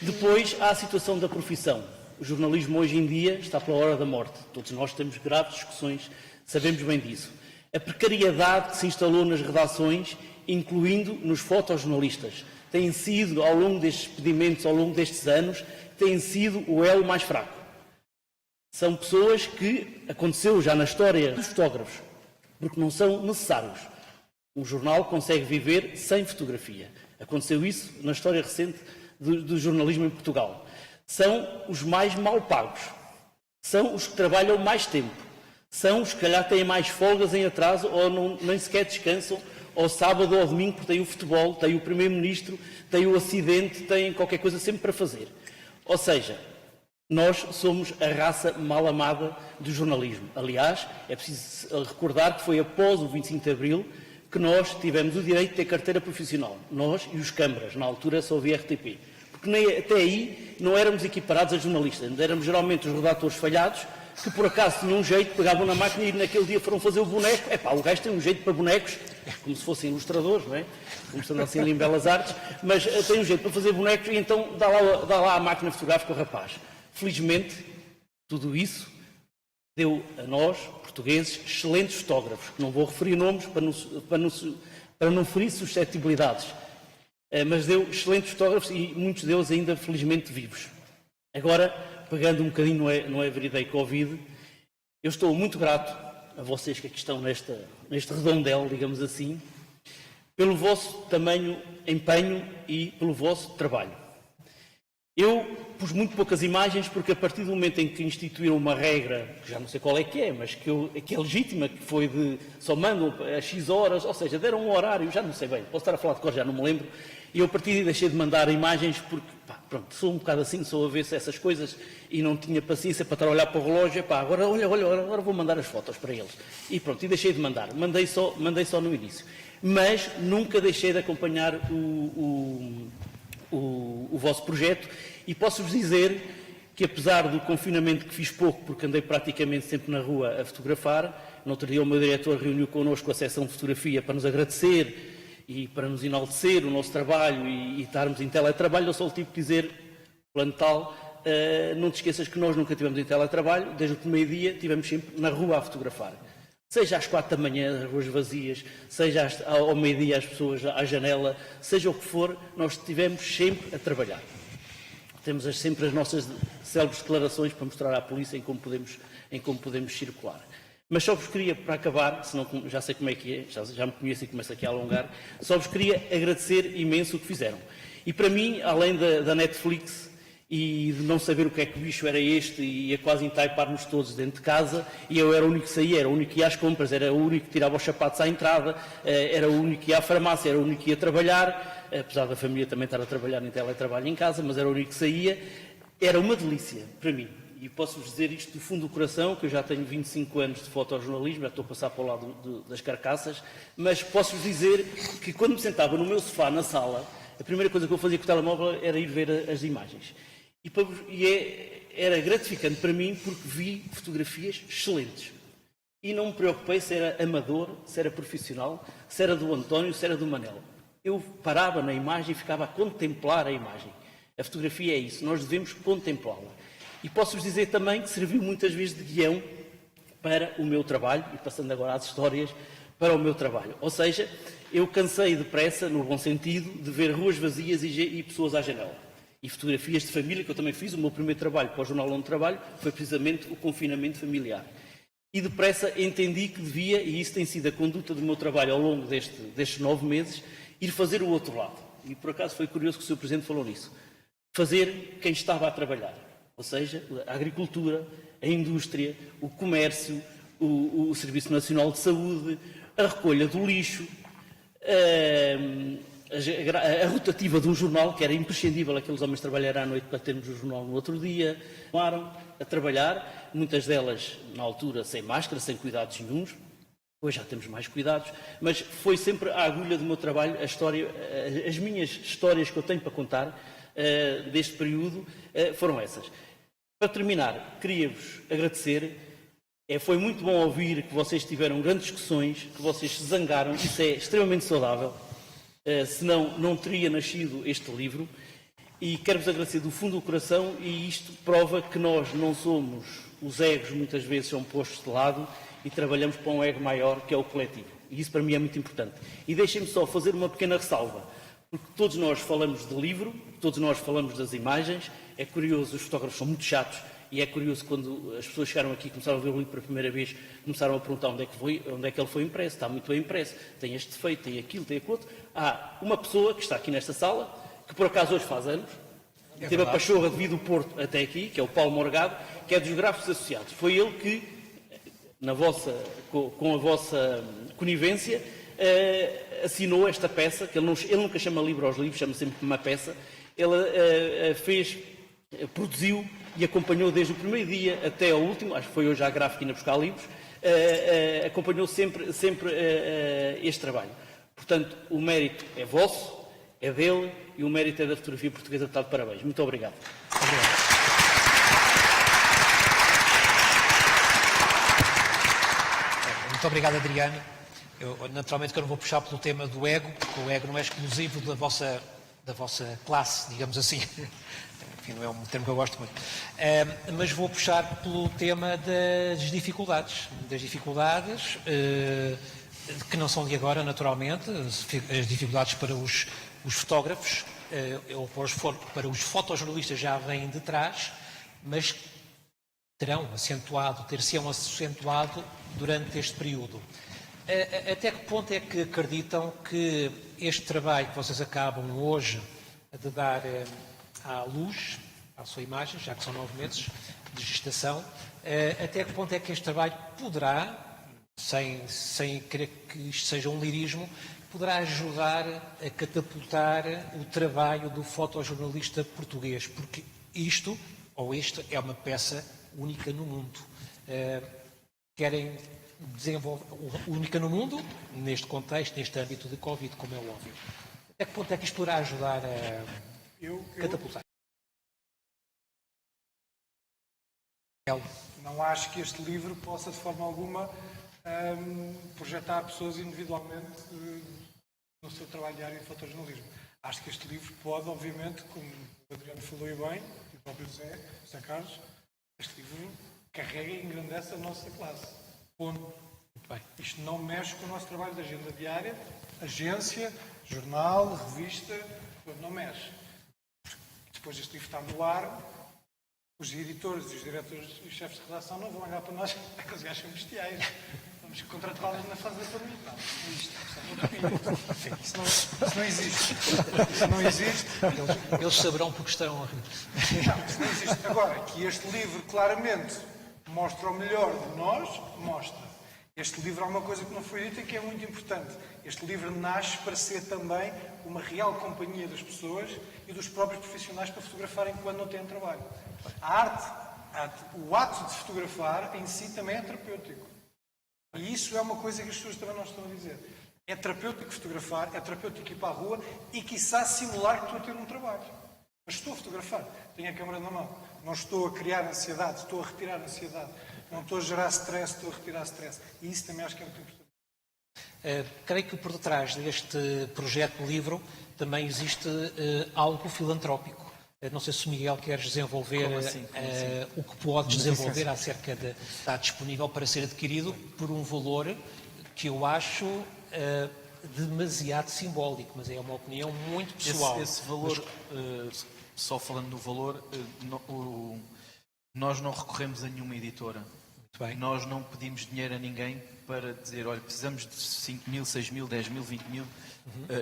Depois há a situação da profissão. O jornalismo hoje em dia está pela hora da morte. Todos nós temos graves discussões, sabemos bem disso. A precariedade que se instalou nas redações, incluindo nos fotojornalistas, tem sido, ao longo destes expedimentos, ao longo destes anos, tem sido o elo mais fraco. São pessoas que, aconteceu já na história dos fotógrafos, porque não são necessários. Um jornal consegue viver sem fotografia. Aconteceu isso na história recente do jornalismo em Portugal. São os mais mal pagos. São os que trabalham mais tempo. São os que, calhar, têm mais folgas em atraso ou nem sequer descansam ao sábado ou ao domingo, porque têm o futebol, têm o primeiro-ministro, têm o acidente, têm qualquer coisa sempre para fazer. Ou seja, nós somos a raça mal amada do jornalismo. Aliás, é preciso recordar que foi após o 25 de Abril que nós tivemos o direito de ter carteira profissional. Nós e os câmaras, na altura só havia RTP. Porque até aí não éramos equiparados a jornalistas. Éramos geralmente os redatores falhados que por acaso tinham um jeito, pegavam na máquina e naquele dia foram fazer o boneco. O gajo tem um jeito para bonecos, como se fossem ilustradores, não é? Como estão assim ali em Belas Artes, mas tem um jeito para fazer bonecos e então dá lá a máquina fotográfica ao rapaz. Felizmente, tudo isso deu a nós, portugueses, excelentes fotógrafos, que não vou referir nomes para não ferir suscetibilidades, mas deu excelentes fotógrafos e muitos deles ainda felizmente vivos. Agora, pegando um bocadinho no Everyday Covid, eu estou muito grato a vocês que aqui estão neste redondel, digamos assim, pelo vosso tamanho empenho e pelo vosso trabalho. Eu pus muito poucas imagens porque a partir do momento em que instituíram uma regra, que já não sei qual é que é, mas que é legítima, que foi de só mandam a X horas, ou seja, deram um horário, já não sei bem, posso estar a falar de cor, já não me lembro, e eu a partir daí deixei de mandar imagens porque, pronto, sou um bocado assim, sou avesso a essas coisas e não tinha paciência para estar a olhar para o relógio, agora vou mandar as fotos para eles. E pronto, e deixei de mandar, mandei só no início. Mas nunca deixei de acompanhar o vosso projeto e posso-vos dizer que apesar do confinamento que fiz pouco, porque andei praticamente sempre na rua a fotografar, no outro dia o meu diretor reuniu connosco a seção de fotografia para nos agradecer e para nos enaltecer o nosso trabalho e estarmos em teletrabalho. Eu só lhe tive que dizer, plano tal, não te esqueças que nós nunca estivemos em teletrabalho, desde o primeiro dia estivemos sempre na rua a fotografar. Seja às 4 da manhã, as ruas vazias, seja ao meio-dia as pessoas à janela, seja o que for, nós estivemos sempre a trabalhar. Temos sempre as nossas célebres declarações para mostrar à polícia em como podemos circular. Mas só vos queria, para acabar, senão já sei como é que é, já me conheço e começo aqui a alongar, só vos queria agradecer imenso o que fizeram. E para mim, além da Netflix e de não saber o que é que o bicho era este e ia quase entaipar-nos todos dentro de casa, e eu era o único que saía, era o único que ia às compras, era o único que tirava os sapatos à entrada, era o único que ia à farmácia, era o único que ia trabalhar, apesar da família também estar a trabalhar em teletrabalho em casa, mas era o único que saía. Era uma delícia para mim. E posso-vos dizer isto do fundo do coração, que eu já tenho 25 anos de fotojornalismo, já estou a passar para o lado das carcaças, mas posso-vos dizer que quando me sentava no meu sofá, na sala, a primeira coisa que eu fazia com o telemóvel era ir ver as imagens. Era gratificante para mim porque vi fotografias excelentes. E não me preocupei se era amador, se era profissional, se era do António, se era do Manel. Eu parava na imagem e ficava a contemplar a imagem. A fotografia é isso, nós devemos contemplá-la. E posso-vos dizer também que serviu muitas vezes de guião para o meu trabalho, e passando agora às histórias, para o meu trabalho. Ou seja, eu cansei depressa, no bom sentido, de ver ruas vazias e pessoas à janela. E fotografias de família, que eu também fiz. O meu primeiro trabalho para o jornal onde trabalho foi precisamente o confinamento familiar. E depressa entendi que devia, e isso tem sido a conduta do meu trabalho ao longo destes 9 meses, ir fazer o outro lado. E por acaso foi curioso que o Sr. Presidente falou nisso. Fazer quem estava a trabalhar. Ou seja, a agricultura, a indústria, o comércio, o Serviço Nacional de Saúde, a recolha do lixo, a rotativa de um jornal, que era imprescindível aqueles homens trabalharem à noite para termos o jornal no outro dia. Tomaram a trabalhar, muitas delas na altura sem máscara, sem cuidados nenhuns. Hoje já temos mais cuidados, mas foi sempre a agulha do meu trabalho, as minhas histórias que eu tenho para contar deste período foram essas. Para terminar, queria-vos agradecer. Foi muito bom ouvir que vocês tiveram grandes discussões, que vocês se zangaram. Isso é extremamente saudável. Senão, não teria nascido este livro. E quero-vos agradecer do fundo do coração, e isto prova que nós não somos, os egos muitas vezes são postos de lado e trabalhamos para um ego maior, que é o coletivo. E isso para mim é muito importante. E deixem-me só fazer uma pequena ressalva, porque todos nós falamos de livro, todos nós falamos das imagens. É curioso, os fotógrafos são muito chatos, e é curioso quando as pessoas chegaram aqui e começaram a ver o livro pela primeira vez, começaram a perguntar onde é que ele foi impresso. Está muito bem impresso, tem este defeito, tem aquilo, tem aquilo outro. Há uma pessoa que está aqui nesta sala, que por acaso hoje faz anos, teve a pachorra de vir do Porto até aqui, que é o Paulo Morgado, que é dos Gráficos Associados. Foi ele que, com a vossa conivência, assinou esta peça, que ele nunca chama livro aos livros, chama sempre uma peça. Ele produziu e acompanhou desde o primeiro dia até ao último, acho que foi hoje à Gráfica ir buscar livros, acompanhou sempre este trabalho. Portanto, o mérito é vosso, é dele, e o mérito é da fotografia portuguesa. Está de parabéns. Muito obrigado. Muito obrigado, Adriano. Naturalmente que eu não vou puxar pelo tema do ego, porque o ego não é exclusivo da vossa classe, digamos assim. Enfim, não é um termo que eu gosto muito. Mas vou puxar pelo tema das dificuldades. Que não são de agora, naturalmente, as dificuldades para os fotógrafos, ou para os fotojornalistas já vêm de trás, mas ter-se-ão acentuado durante este período. Até que ponto é que acreditam que este trabalho que vocês acabam hoje de dar à luz, à sua imagem, já que são 9 meses de gestação, até que ponto é que este trabalho poderá, sem querer que isto seja um lirismo, poderá ajudar a catapultar o trabalho do fotojornalista português? Porque isto é uma peça única no mundo. Querem desenvolver única no mundo, neste contexto, neste âmbito de Covid, como é óbvio. Até que ponto é que isto poderá ajudar a catapultar? Não acho que este livro possa, de forma alguma, projetar pessoas individualmente no seu trabalho diário em fotojornalismo. Acho que este livro pode, obviamente, como o Adriano falou e bem, e o próprio José Carlos, este livro carrega e engrandece a nossa classe. Ponto. Isto não mexe com o nosso trabalho de agenda diária, agência, jornal, revista, não mexe. depois este livro está no ar, os editores e os diretores e os chefes de redação não vão olhar para nós, que os gajos são bestiais. Vamos contratá-los na fase da pandemia. Isso não existe. Isso não existe. Eles saberão porque estão a rir. Não, isso não existe. Agora, que este livro claramente mostra o melhor de nós, mostra. Este livro há uma coisa que não foi dita e que é muito importante. Este livro nasce para ser também uma real companhia das pessoas e dos próprios profissionais para fotografarem quando não têm trabalho. A arte, o ato de fotografar em si também é terapêutico. E isso é uma coisa que as pessoas também não estão a dizer. É terapêutico fotografar, é terapêutico ir para a rua e, quiçá, simular que estou a ter um trabalho. Mas estou a fotografar, tenho a câmera na mão. Não estou a criar ansiedade, estou a retirar ansiedade. Não estou a gerar stress, estou a retirar stress. E isso também acho que é muito importante. Creio que por detrás deste projeto de livro também existe algo filantrópico. Não sei se o Miguel queres desenvolver Como assim? o que podes desenvolver acerca de... Está disponível para ser adquirido por um valor que eu acho demasiado simbólico, mas é uma opinião muito pessoal. Esse valor, só falando do valor, nós não recorremos a nenhuma editora. Nós não pedimos dinheiro a ninguém para dizer, olha, precisamos de 5 mil, 6 mil, 10 mil, 20 mil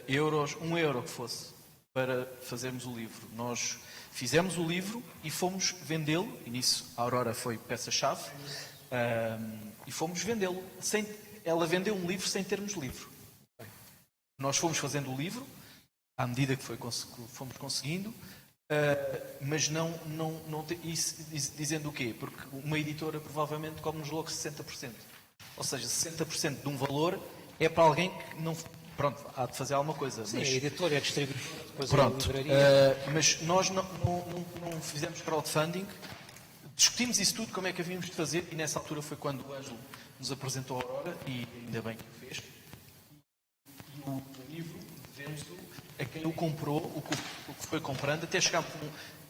euros, €1 que fosse, para fazermos o livro. Nós fizemos o livro e fomos vendê-lo, e nisso a Aurora foi peça-chave, e fomos vendê-lo. Ela vendeu um livro sem termos livro. Nós fomos fazendo o livro, à medida que fomos conseguindo, mas dizendo o quê? Porque uma editora provavelmente come-nos logo 60%. Ou seja, 60% de um valor é para alguém que não... Pronto, há de fazer alguma coisa. Sim, mas... a editora é distribuidora, depois Pronto, a livraria. mas nós não fizemos crowdfunding, discutimos isso tudo, como é que havíamos de fazer, e nessa altura foi quando o Ângelo nos apresentou a Aurora, e ainda bem que o fez. E o livro, devemos-lo a quem o comprou, o que foi comprando, até chegar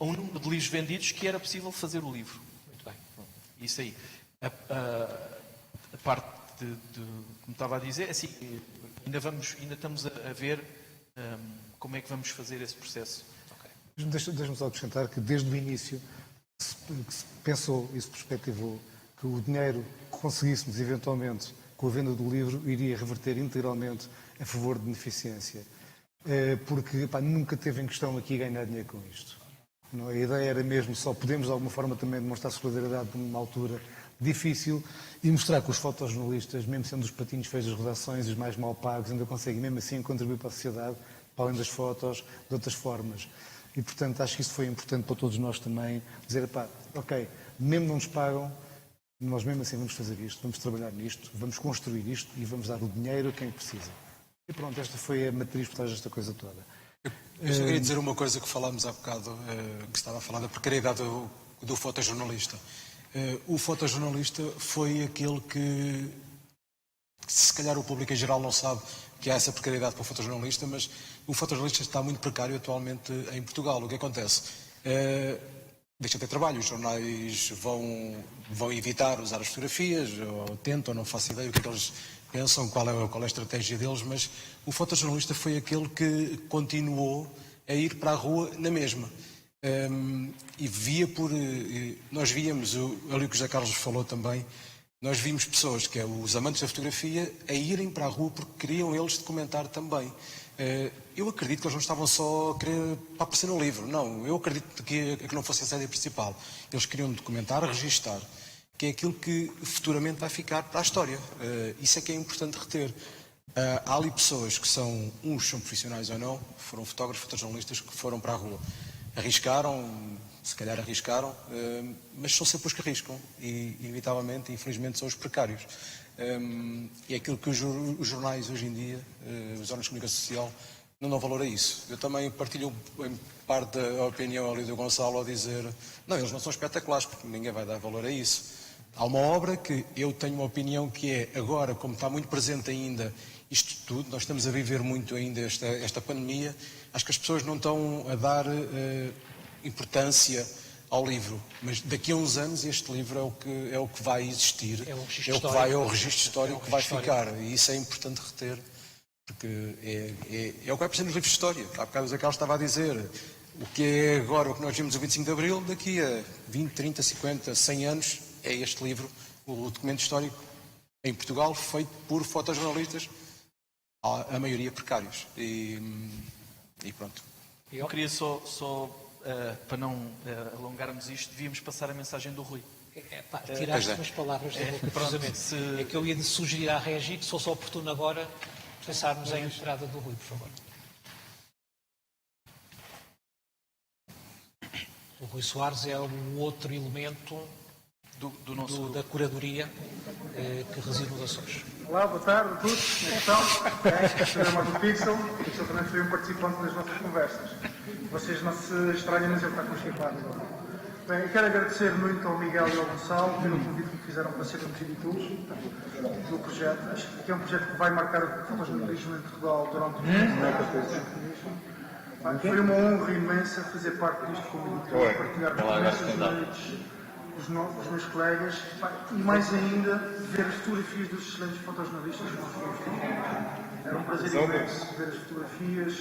a um número de livros vendidos que era possível fazer o livro. Muito bem. Isso aí. A parte como estava a dizer, assim, ainda estamos a ver como é que vamos fazer esse processo. Okay. Deixa-me só acrescentar que desde o início que se pensou e se perspectivou que o dinheiro que conseguíssemos eventualmente com a venda do livro iria reverter integralmente a favor de beneficência. Porque nunca teve em questão aqui ganhar dinheiro com isto. Não, a ideia era mesmo só podemos de alguma forma também demonstrar solidariedade numa altura difícil e mostrar que os fotojornalistas, mesmo sendo os patinhos feios das redações e os mais mal pagos, ainda conseguem mesmo assim contribuir para a sociedade, para além das fotos, de outras formas. E portanto acho que isso foi importante para todos nós também, dizer, ok, mesmo não nos pagam, nós mesmo assim vamos fazer isto, vamos trabalhar nisto, vamos construir isto e vamos dar o dinheiro a quem precisa. E pronto, esta foi a matriz por trás desta coisa toda. Eu só queria dizer uma coisa que falámos há bocado, que estava a falar da precariedade do fotojornalista. O fotojornalista foi aquele que, se calhar o público em geral não sabe que há essa precariedade para o fotojornalista, mas o fotojornalista está muito precário atualmente em Portugal. O que acontece? Deixa de ter trabalho, os jornais vão evitar usar as fotografias, ou tentam, não faço ideia o que é que eles pensam, qual é a estratégia deles, mas o fotojornalista foi aquele que continuou a ir para a rua na mesma. E nós víamos, ali o que o José Carlos falou também, nós vimos pessoas, que é os amantes da fotografia, a irem para a rua porque queriam eles documentar também. Eu acredito que eles não estavam só a querer para aparecer no livro, não, eu acredito que não fosse a ideia principal. Eles queriam documentar, registar, que é aquilo que futuramente vai ficar para a história. Isso é que é importante reter. Há ali pessoas que uns são profissionais ou não, foram fotógrafos, fotojornalistas que foram para a rua. Arriscaram, se calhar arriscaram, mas são sempre os que arriscam e, inevitavelmente, infelizmente, são os precários. E é aquilo que os jornais hoje em dia, os órgãos de comunicação social, não dão valor a isso. Eu também partilho em parte da opinião ali do Gonçalo ao dizer não, eles não são espetaculares, porque ninguém vai dar valor a isso. Há uma obra que eu tenho uma opinião que é, agora, como está muito presente ainda isto tudo, nós estamos a viver muito ainda esta pandemia, acho que as pessoas não estão a dar importância ao livro, mas daqui a uns anos este livro é o que vai existir, é o registro histórico que vai ficar, e isso é importante reter, porque é o que vai aparecer nos livros de história. Há bocado o Zé Carlos estava a dizer, O que é agora o que nós vimos o 25 de Abril, daqui a 20, 30, 50, 100 anos, é este livro, o documento histórico, em Portugal, feito por fotojornalistas, a maioria precários. E pronto. Eu queria só para não alongarmos isto, devíamos passar a mensagem do Rui. Tiraste umas palavras da boca, precisamente. É que eu ia sugerir à Regi que se fosse oportuno agora pensarmos em entrada do Rui, por favor. O Rui Soares é o outro elemento da curadoria que reside nos Açores. Olá, boa tarde a todos. Como estão? Este é mais um Pixel. O Pixel também foi um participante das nossas conversas. Vocês não se estranham, mas ele está constipado agora. Bem, eu quero agradecer muito ao Miguel e ao Gonçalo pelo convite que me fizeram para sermos editores do projeto. Acho que é um projeto que vai marcar o fotojornalismo em Portugal durante o tempo. Foi uma honra imensa fazer parte disto como editor, partilhar os meus colegas e mais ainda ver as fotografias dos excelentes fotojornalistas que nós fomos. Era um prazer imenso ver as fotografias,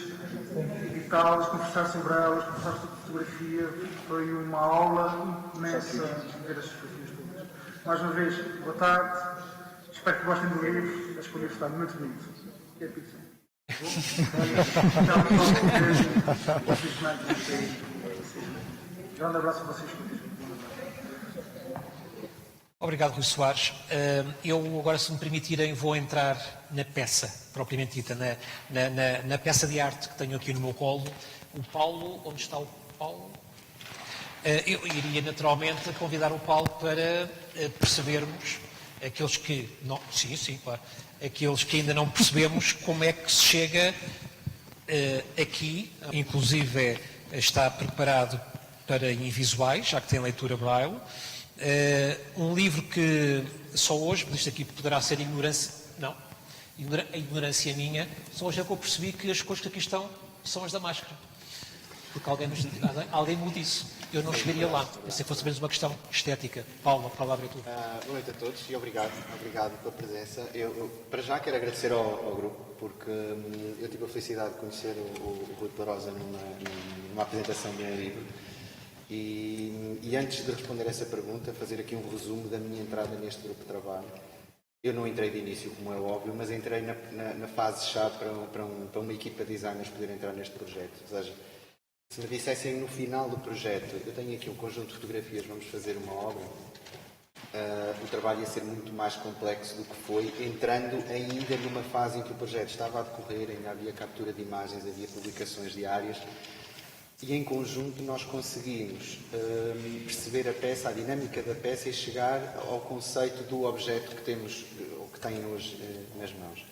editá-las, conversar sobre elas, conversar sobre fotografia. Foi uma aula imensa ver as fotografias todas. Mais uma vez, boa tarde. Espero que gostem do livro. Acho que o livro está muito bonito. E é pizza. Grande abraço a vocês todos. Obrigado, Rui Soares. Eu agora, se me permitirem, vou entrar na peça, propriamente dita, na peça de arte que tenho aqui no meu colo. O Paulo, onde está o Paulo? Eu iria naturalmente convidar o Paulo para percebermos, aqueles que não, sim, claro, aqueles que ainda não percebemos como é que se chega aqui, inclusive está preparado para invisuais, já que tem leitura braille. Um livro que só hoje, mas isto aqui poderá ser ignorância, não, a ignorância minha, só hoje é que eu percebi que as coisas que aqui estão são as da máscara. Porque alguém me disse. Eu não chegaria lá. Pensei que fosse apenas uma questão estética. Paulo, a palavra é tua. Boa noite a todos e obrigado pela presença. Eu para já quero agradecer ao grupo, porque eu tive a felicidade de conhecer o Rui Plarosa numa apresentação do meu livro. E antes de responder essa pergunta, fazer aqui um resumo da minha entrada neste grupo de trabalho. Eu não entrei de início, como é óbvio, mas entrei na fase-chave para uma equipa de designers poder entrar neste projeto. Ou seja, se me dissessem no final do projeto, eu tenho aqui um conjunto de fotografias, vamos fazer uma obra, o trabalho ia ser muito mais complexo do que foi, entrando ainda numa fase em que o projeto estava a decorrer, ainda havia captura de imagens, havia publicações diárias, e em conjunto nós conseguimos perceber a peça, a dinâmica da peça e chegar ao conceito do objeto que temos, ou que têm hoje nas mãos.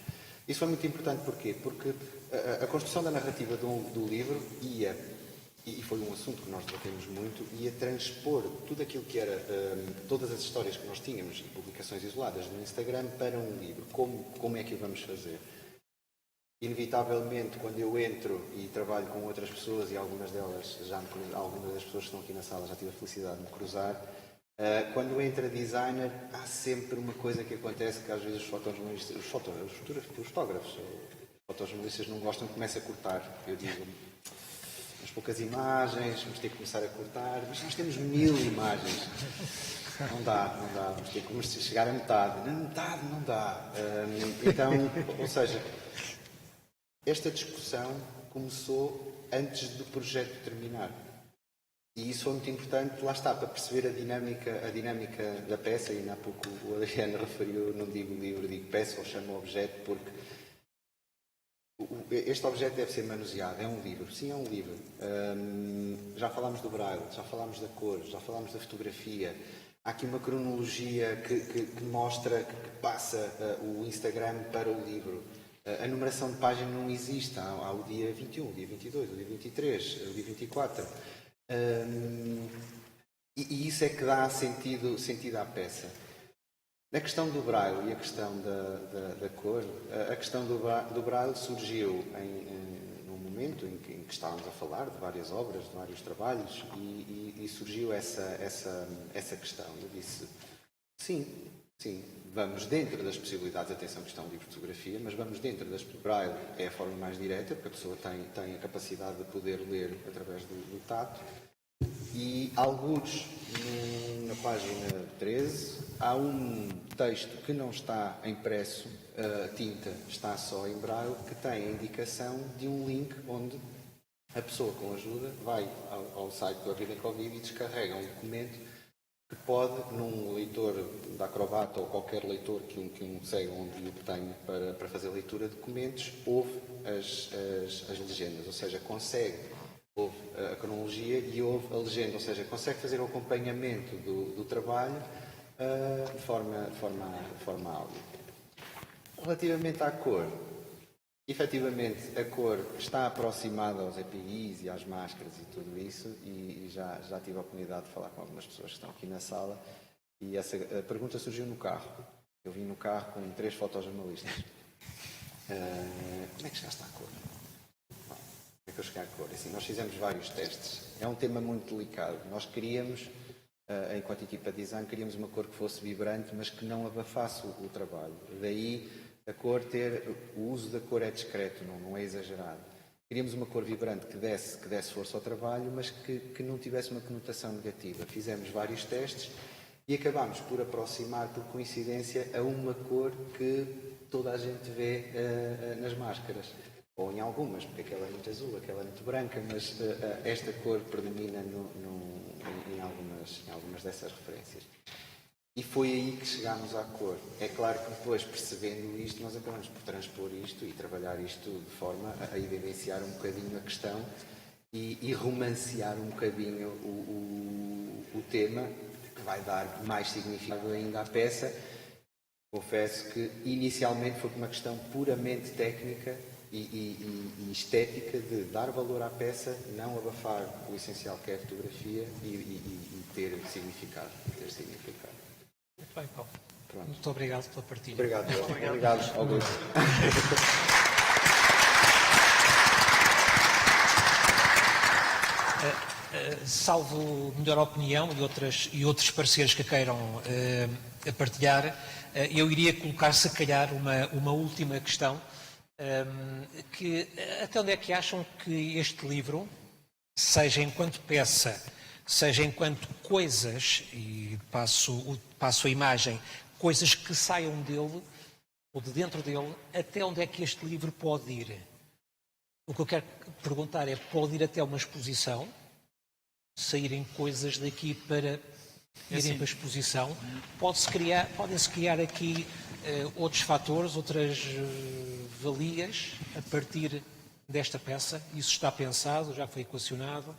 Isso foi muito importante, porquê? Porque a construção da narrativa do livro ia, e foi um assunto que nós debatemos muito, ia transpor tudo aquilo que era, todas as histórias que nós tínhamos, publicações isoladas no Instagram, para um livro. Como é que o vamos fazer? Inevitavelmente, quando eu entro e trabalho com outras pessoas, e algumas delas, algumas das pessoas que estão aqui na sala já tive a felicidade de me cruzar, quando entra designer, há sempre uma coisa que acontece que às vezes os fotojornalistas, os fotógrafos, os fotojornalistas não gostam, começa a cortar. Eu digo, temos poucas imagens, vamos ter que começar a cortar, mas nós temos 1000 imagens. Não dá, vamos ter que chegar a metade. Metade não dá. Então, ou seja, esta discussão começou antes do projeto terminar. E isso foi muito importante, lá está, para perceber a dinâmica da peça, e há pouco o Adriano referiu, não digo livro, digo peça, ou chamo objeto, porque este objeto deve ser manuseado, é um livro. Sim, é um livro. Já falámos do braille, já falámos da cor, já falámos da fotografia. Há aqui uma cronologia que mostra, que passa o Instagram para o livro. A numeração de página não existe. Há o dia 21, o dia 22, o dia 23, o dia 24. E isso é que dá sentido à peça. Na questão do braille e a questão da cor, a questão do braille surgiu num momento em que estávamos a falar de várias obras, de vários trabalhos, e surgiu essa questão. Eu disse, sim, sim, vamos dentro das possibilidades, atenção que isto é um livro de fotografia, mas vamos dentro das... Braille é a forma mais direta, porque a pessoa tem a capacidade de poder ler através do tato. E, alguns, na página 13, há um texto que não está impresso, a tinta está só em Braille, que tem a indicação de um link onde a pessoa, com ajuda, vai ao site do Vida em Covid e descarrega um documento que pode, num leitor da Acrobat ou qualquer leitor que um segue onde o tenha para fazer leitura de documentos, ouve as legendas, ou seja, ouve a cronologia e ouve a legenda, ou seja, consegue fazer o acompanhamento do trabalho de forma áudio. Relativamente à cor, efetivamente a cor está aproximada aos EPIs e às máscaras e tudo isso, e já tive a oportunidade de falar com algumas pessoas que estão aqui na sala, e essa pergunta surgiu no carro. Eu vim no carro com 3 fotojornalistas. Como é que chegaste à cor? Como é que eu cheguei à cor? Assim, nós fizemos vários testes. É um tema muito delicado. Nós queríamos, enquanto equipa de design, queríamos uma cor que fosse vibrante, mas que não abafasse o trabalho. Daí a cor o uso da cor é discreto, não é exagerado. Queríamos uma cor vibrante que desse força ao trabalho, mas que não tivesse uma conotação negativa. Fizemos vários testes e acabámos por aproximar, por coincidência, a uma cor que toda a gente vê nas máscaras. Ou em algumas, porque aquela é muito azul, aquela é muito branca, mas esta cor predomina em algumas dessas referências. E foi aí que chegámos à cor. É claro que depois, percebendo isto, nós acabamos por transpor isto e trabalhar isto de forma a evidenciar um bocadinho a questão e romancear um bocadinho o tema, que vai dar mais significado ainda à peça. Confesso que inicialmente foi uma questão puramente técnica e estética de dar valor à peça, não abafar o essencial que é a fotografia e ter significado. Muito bem, Paulo. Pronto. Muito obrigado pela partilha. Obrigado, Augusto. Salvo melhor opinião e outros parceiros que queiram partilhar, eu iria colocar, se calhar, uma última questão, que até onde é que acham que este livro, seja enquanto peça, seja enquanto coisas, e passo a imagem, coisas que saiam dele, ou de dentro dele, até onde é que este livro pode ir? O que eu quero perguntar é, pode ir até uma exposição? Saírem coisas daqui para irem para a exposição? Podem-se criar aqui outros fatores, outras valias, a partir desta peça? Isso está pensado, já foi equacionado?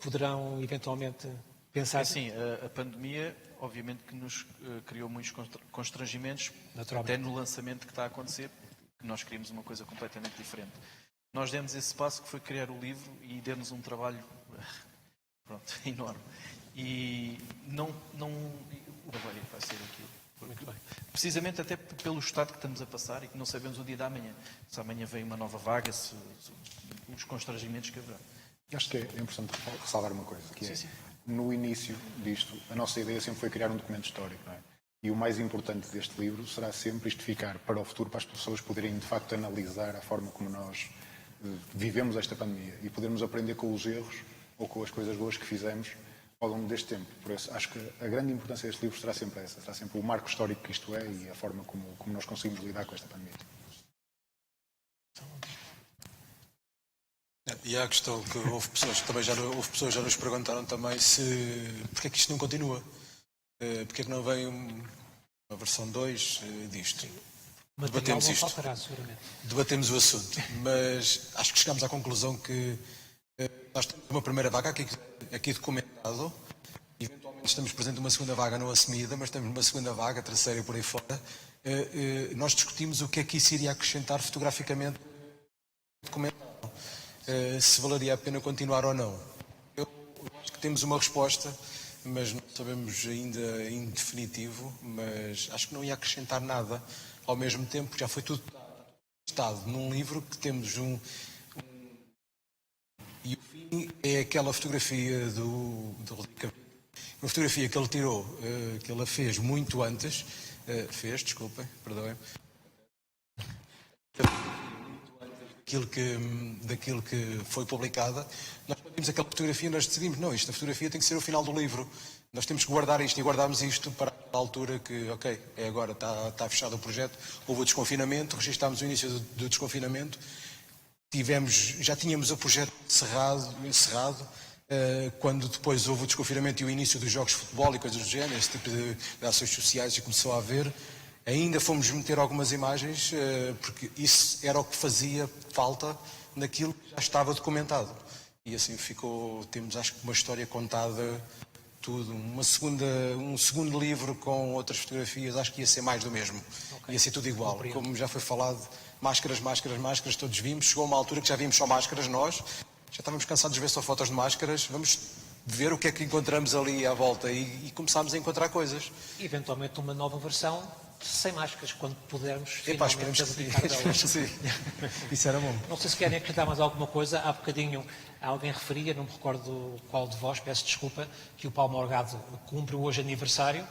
Poderão eventualmente pensar... Sim, a pandemia obviamente que nos criou muitos constrangimentos, até no lançamento que está a acontecer, que nós queríamos uma coisa completamente diferente. Nós demos esse passo que foi criar o livro e demos um trabalho enorme. E não o trabalho vai ser aquilo. Muito bem. Precisamente até pelo estado que estamos a passar e que não sabemos o dia da manhã. Se amanhã vem uma nova vaga, os constrangimentos que haverá. Acho que é importante ressalvar uma coisa, que sim. No início disto, a nossa ideia sempre foi criar um documento histórico, não é? E o mais importante deste livro será sempre isto ficar para o futuro, para as pessoas poderem, de facto, analisar a forma como nós vivemos esta pandemia e podermos aprender com os erros ou com as coisas boas que fizemos ao longo deste tempo. Por isso, acho que a grande importância deste livro será sempre essa, será sempre o marco histórico que isto é e a forma como nós conseguimos lidar com esta pandemia. E há a questão que houve pessoas que já nos perguntaram também porque é que isto não continua, porque é que não vem uma versão 2 disto. Debatemos isto, debatemos o assunto, mas acho que chegamos à conclusão que nós temos uma primeira vaga aqui documentado, eventualmente estamos presentes numa segunda vaga não assumida, mas temos uma segunda vaga, terceira e por aí fora. Nós discutimos o que é que isso iria acrescentar fotograficamente documentado. Se valeria a pena continuar ou não. Eu acho que temos uma resposta, mas não sabemos ainda em definitivo, mas acho que não ia acrescentar nada. Ao mesmo tempo, já foi tudo estado num livro que temos e o fim é aquela fotografia do Rodrigo Cavito, uma fotografia que ele tirou, que ele fez muito antes, desculpem, perdoem, daquilo que foi publicada. Nós vimos aquela fotografia e nós decidimos, não, esta fotografia tem que ser o final do livro. Nós temos que guardar isto e guardámos isto para a altura que, ok, é agora, está fechado o projeto, houve o desconfinamento, registámos o início do desconfinamento, já tínhamos o projeto encerrado, quando depois houve o desconfinamento e o início dos jogos de futebol e coisas do género, esse tipo de ações sociais e começou a haver. Ainda fomos meter algumas imagens, porque isso era o que fazia falta naquilo que já estava documentado. E assim temos acho que uma história contada, tudo. Um segundo livro com outras fotografias, acho que ia ser mais do mesmo. Okay. Ia ser tudo igual. Como já foi falado, máscaras, todos vimos. Chegou uma altura que já vimos só máscaras nós. Já estávamos cansados de ver só fotos de máscaras. Vamos ver o que é que encontramos ali à volta e começámos a encontrar coisas. Eventualmente uma nova versão sem máscaras, quando pudermos finalmente abdicar delas. Sim. Isso era bom. Não sei se querem acrescentar mais alguma coisa. Há bocadinho alguém referia, não me recordo qual de vós, peço desculpa, que o Paulo Morgado cumpre hoje aniversário.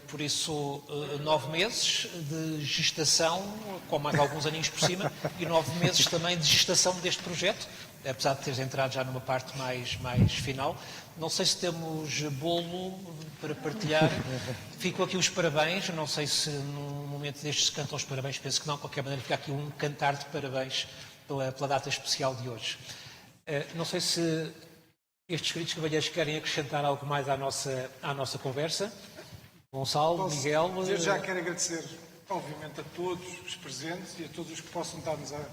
Por isso, 9 meses de gestação, com mais alguns aninhos por cima, e 9 meses também de gestação deste projeto, apesar de teres entrado já numa parte mais final. Não sei se temos bolo para partilhar. Ficam aqui os parabéns. Não sei se num momento destes se cantam os parabéns. Penso que não. De qualquer maneira, fica aqui um cantar de parabéns pela data especial de hoje. Não sei se estes queridos cavalheiros querem acrescentar algo mais à nossa conversa. Gonçalo, Miguel... Eu já quero agradecer, obviamente, a todos os presentes e a todos os que possam estar-nos a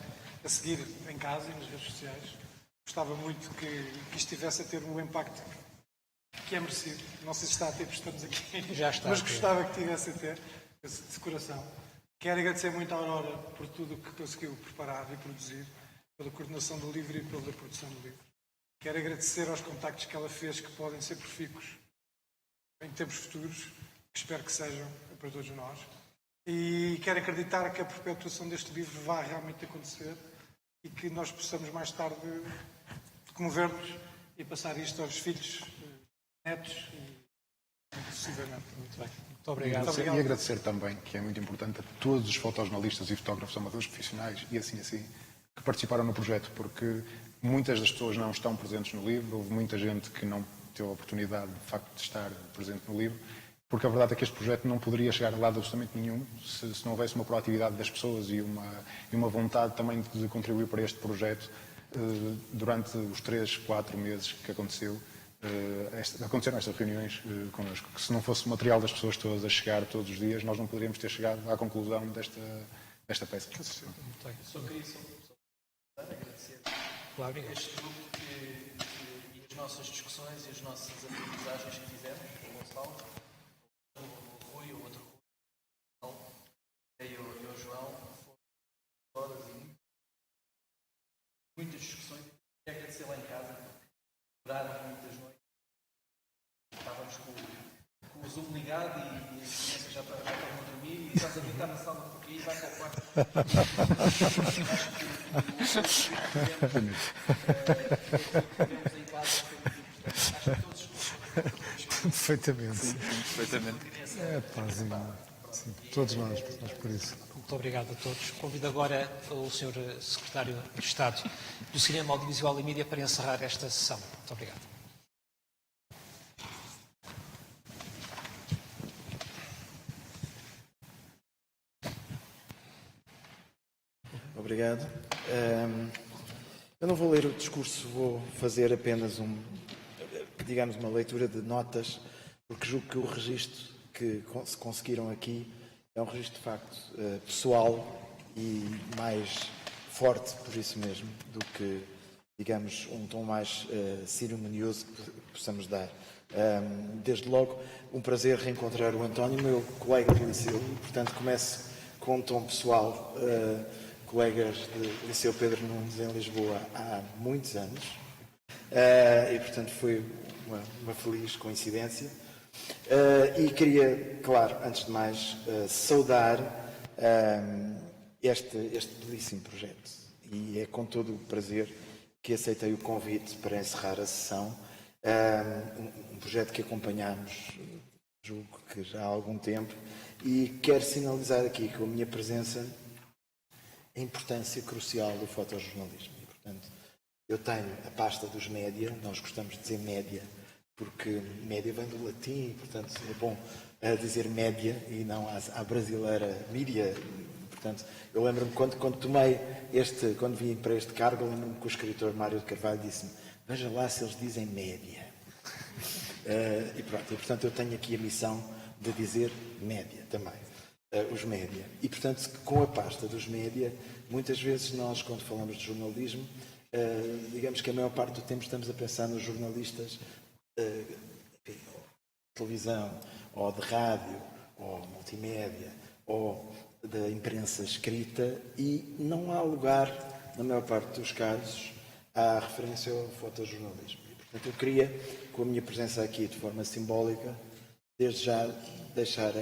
seguir em casa e nas redes sociais. Gostava muito que isto estivesse a ter o impacto que é merecido. Não sei se está a ter, porque estamos aqui. Já está. Mas gostava que tivesse a ter, de coração. Quero agradecer muito à Aurora por tudo o que conseguiu preparar e produzir, pela coordenação do livro e pela produção do livro. Quero agradecer aos contactos que ela fez, que podem ser profícuos em tempos futuros, que espero que sejam para todos nós. E quero acreditar que a perpetuação deste livro vai realmente acontecer e que nós possamos mais tarde comover-nos e passar isto aos filhos, netos e sucessivamente. Muito bem. Muito obrigado. E agradecer também, que é muito importante, a todos os fotojornalistas e fotógrafos amadores profissionais e assim, que participaram no projeto, porque muitas das pessoas não estão presentes no livro, houve muita gente que não teve a oportunidade, de facto, de estar presente no livro, porque a verdade é que este projeto não poderia chegar a lado absolutamente nenhum se não houvesse uma proatividade das pessoas e uma vontade também de contribuir para este projeto durante os 3, 4 meses que aconteceram estas reuniões connosco. Que se não fosse o material das pessoas todas a chegar todos os dias, nós não poderíamos ter chegado à conclusão desta peça. Só queria agradecer este grupo e as nossas discussões e as nossas aprendizagens que fizemos, o Gonçalo, o Rui, o outro Rui, e o João, foram horas e muitas discussões. Quero agradecer lá em casa, duraram muitas noites. Estávamos com o Zoom ligado e as crianças já estavam a dormir e estás a gritar na sala um pouquinho e vai para o quarto. Acho que tivemos em casa foi muito importante. Acho que todos Perfeitamente. Sim, perfeitamente. Sim, todos nós por isso. Muito obrigado a todos. Convido agora o Sr. Secretário de Estado do Cinema, Audiovisual e Mídia para encerrar esta sessão. Muito obrigado. Obrigado. Eu não vou ler o discurso, vou fazer apenas uma leitura de notas, porque julgo que o registro que se conseguiram aqui é um registro de facto pessoal e mais forte por isso mesmo do que, digamos, um tom mais cerimonioso que possamos dar. Desde logo, um prazer reencontrar o António, meu colega de liceu, e portanto começo com um tom pessoal. Colegas de Liceu Pedro Nunes em Lisboa há muitos anos e portanto foi uma feliz coincidência e queria, claro, antes de mais saudar este belíssimo projeto e é com todo o prazer que aceitei o convite para encerrar a sessão um projeto que acompanhamos, julgo que já há algum tempo, e quero sinalizar aqui com a minha presença a importância crucial do fotojornalismo. E, portanto, eu tenho a pasta dos média, nós gostamos de dizer média, porque média vem do latim, portanto é bom dizer média e não à brasileira mídia. Portanto, eu lembro-me quando vim para este cargo, lembro-me que o escritor Mário de Carvalho disse-me: veja lá se eles dizem média. E portanto eu tenho aqui a missão de dizer média também, os média. E portanto, com a pasta dos média, muitas vezes nós, quando falamos de jornalismo, digamos que a maior parte do tempo estamos a pensar nos jornalistas de televisão, ou de rádio, ou multimédia, ou da imprensa escrita, e não há lugar, na maior parte dos casos, à referência ao fotojornalismo. E, portanto, eu queria, com a minha presença aqui de forma simbólica, desde já deixar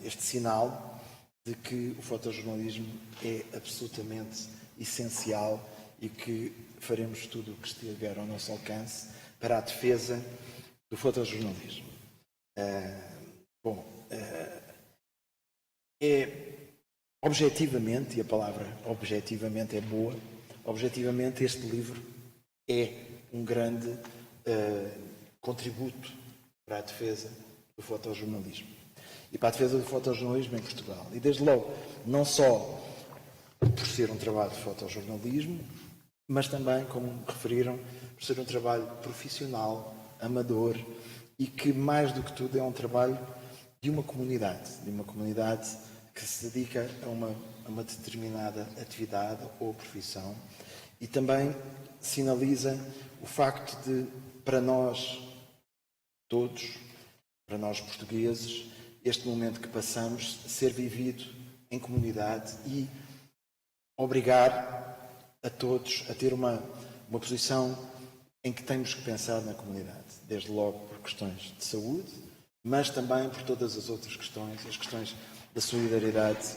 este sinal de que o fotojornalismo é absolutamente essencial e que faremos tudo o que estiver ao nosso alcance para a defesa do fotojornalismo. Objetivamente, e a palavra objetivamente é boa, objetivamente este livro é um grande contributo para a defesa do fotojornalismo. E para a defesa do fotojornalismo em Portugal. E desde logo, não só por ser um trabalho de fotojornalismo, mas também, como referiram, por ser um trabalho profissional, amador, e que, mais do que tudo, é um trabalho de uma comunidade que se dedica a uma determinada atividade ou profissão, e também sinaliza o facto de, para nós todos, para nós portugueses, este momento que passamos ser vivido em comunidade e obrigar a todos a ter uma posição em que temos que pensar na comunidade, desde logo por questões de saúde, mas também por todas as outras questões, as questões da solidariedade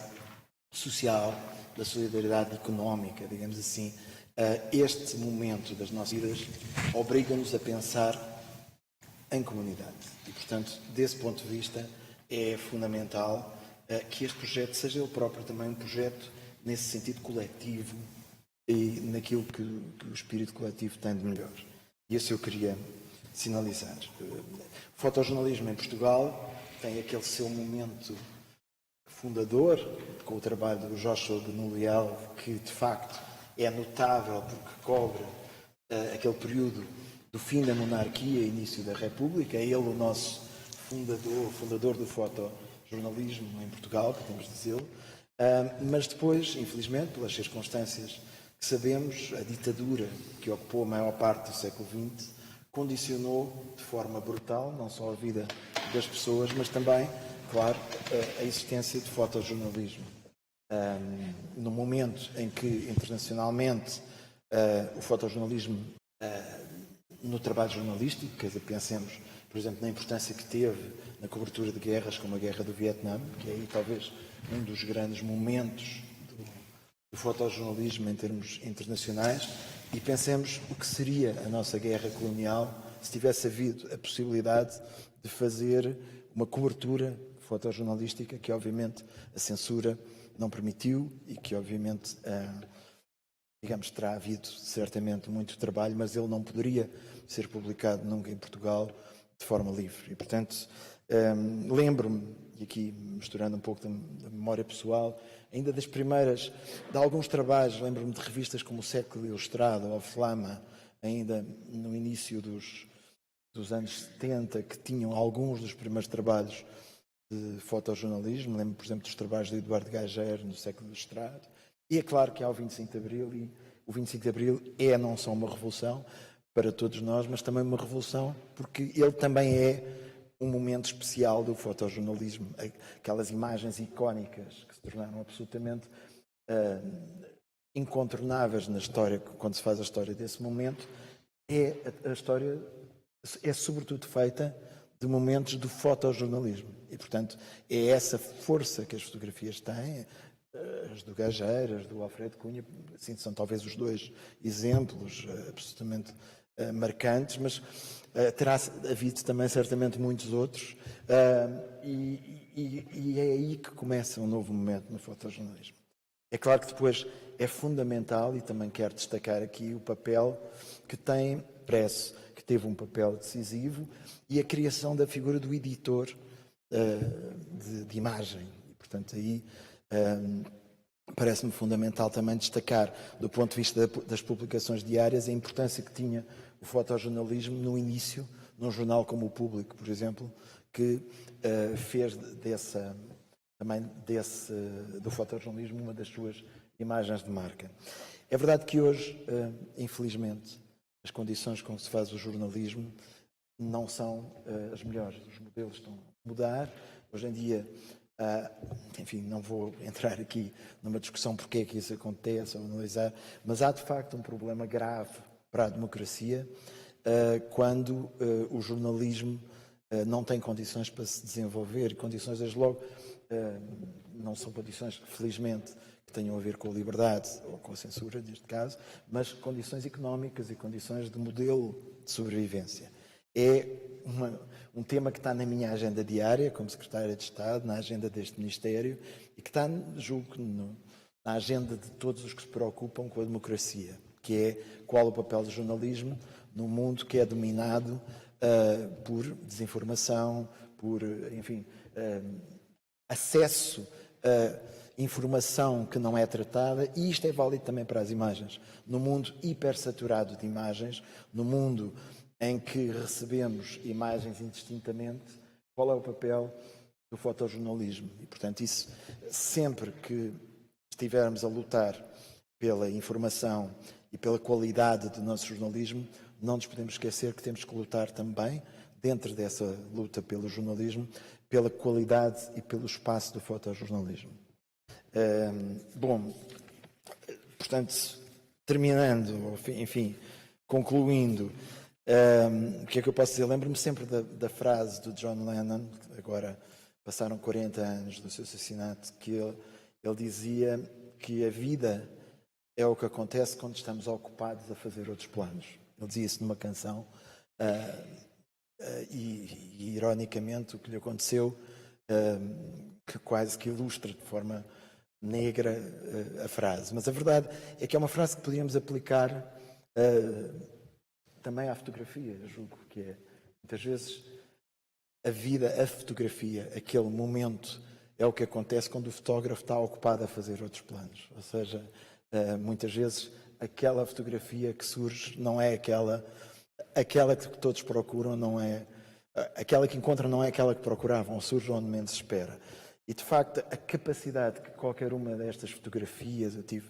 social, da solidariedade económica, digamos assim. Este momento das nossas vidas obriga-nos a pensar em comunidade. E, portanto, desse ponto de vista, é fundamental que este projeto seja ele próprio também um projeto nesse sentido coletivo e naquilo que o espírito coletivo tem de melhor. E isso eu queria sinalizar. O fotojornalismo em Portugal tem aquele seu momento fundador, com o trabalho do Joshua Benuliel, que de facto é notável porque cobre aquele período do fim da monarquia e início da República. É ele o nosso fundador do fotojornalismo em Portugal, podemos dizê-lo. Mas depois, infelizmente, pelas circunstâncias que sabemos, a ditadura que ocupou a maior parte do século XX condicionou de forma brutal não só a vida das pessoas, mas também, claro, a existência de fotojornalismo. No momento em que, internacionalmente, o fotojornalismo no trabalho jornalístico, quer dizer, pensemos, por exemplo, na importância que teve na cobertura de guerras como a Guerra do Vietnã, que é aí talvez um dos grandes momentos do fotojornalismo em termos internacionais, e pensemos o que seria a nossa guerra colonial se tivesse havido a possibilidade de fazer uma cobertura fotojornalística que, obviamente, a censura não permitiu e que, obviamente, digamos, terá havido certamente muito trabalho, mas ele não poderia ser publicado nunca em Portugal de forma livre. E, portanto, lembro-me, e aqui misturando um pouco da memória pessoal, ainda das primeiras, de alguns trabalhos, lembro-me de revistas como o Século Ilustrado ou a Flama, ainda no início dos anos 70, que tinham alguns dos primeiros trabalhos de fotojornalismo. Lembro, por exemplo, dos trabalhos de Eduardo Gageiro no Século Ilustrado. E é claro que há o 25 de Abril, e o 25 de Abril é não só uma revolução para todos nós, mas também uma revolução porque ele também é um momento especial do fotojornalismo. Aquelas imagens icónicas que se tornaram absolutamente incontornáveis na história, quando se faz a história desse momento, a história é sobretudo feita de momentos do fotojornalismo. E, portanto, é essa força que as fotografias têm, as do Gageiro, as do Alfredo Cunha, assim, são talvez os dois exemplos absolutamente marcantes, mas terá havido também certamente muitos outros, e é aí que começa um novo momento no fotojornalismo. É claro que depois é fundamental, e também quero destacar aqui o papel que tem Press, que teve um papel decisivo, e a criação da figura do editor de imagem. E, portanto, aí parece-me fundamental também destacar, do ponto de vista das publicações diárias, a importância que tinha o fotojornalismo no início, num jornal como o Público, por exemplo, que fez do fotojornalismo uma das suas imagens de marca. É verdade que hoje, infelizmente, as condições com que se faz o jornalismo não são as melhores. Os modelos estão a mudar. Hoje em dia, enfim, não vou entrar aqui numa discussão porque é que isso acontece ou analisar, mas há de facto um problema grave para a democracia quando o jornalismo não tem condições para se desenvolver. Condições, desde logo, não são condições, felizmente, que tenham a ver com a liberdade ou com a censura, neste caso, mas condições económicas e condições de modelo de sobrevivência. É um tema que está na minha agenda diária, como Secretária de Estado, na agenda deste Ministério, e que está, julgo, na agenda de todos os que se preocupam com a democracia, que é qual o papel do jornalismo num mundo que é dominado por desinformação, por, enfim, acesso a informação que não é tratada, e isto é válido também para as imagens. No mundo hipersaturado de imagens, no mundo em que recebemos imagens indistintamente, qual é o papel do fotojornalismo? E, portanto, isso, sempre que estivermos a lutar pela informação e pela qualidade do nosso jornalismo, não nos podemos esquecer que temos que lutar também, dentro dessa luta pelo jornalismo, pela qualidade e pelo espaço do fotojornalismo. Bom, portanto, terminando, enfim, concluindo, o que é que eu posso dizer? Lembro-me sempre da frase do John Lennon, que agora passaram 40 anos do seu assassinato, que ele dizia que a vida é o que acontece quando estamos ocupados a fazer outros planos. Ele dizia isso numa canção, e ironicamente o que lhe aconteceu, que quase que ilustra de forma negra a frase. Mas a verdade é que é uma frase que podíamos aplicar também à fotografia, julgo que é. Muitas vezes a vida, a fotografia, aquele momento é o que acontece quando o fotógrafo está ocupado a fazer outros planos. Ou seja, muitas vezes aquela fotografia que surge não é aquela que todos procuram, não é aquela que encontram, não é aquela que procuravam, surge onde menos se espera. E de facto a capacidade que qualquer uma destas fotografias, eu tive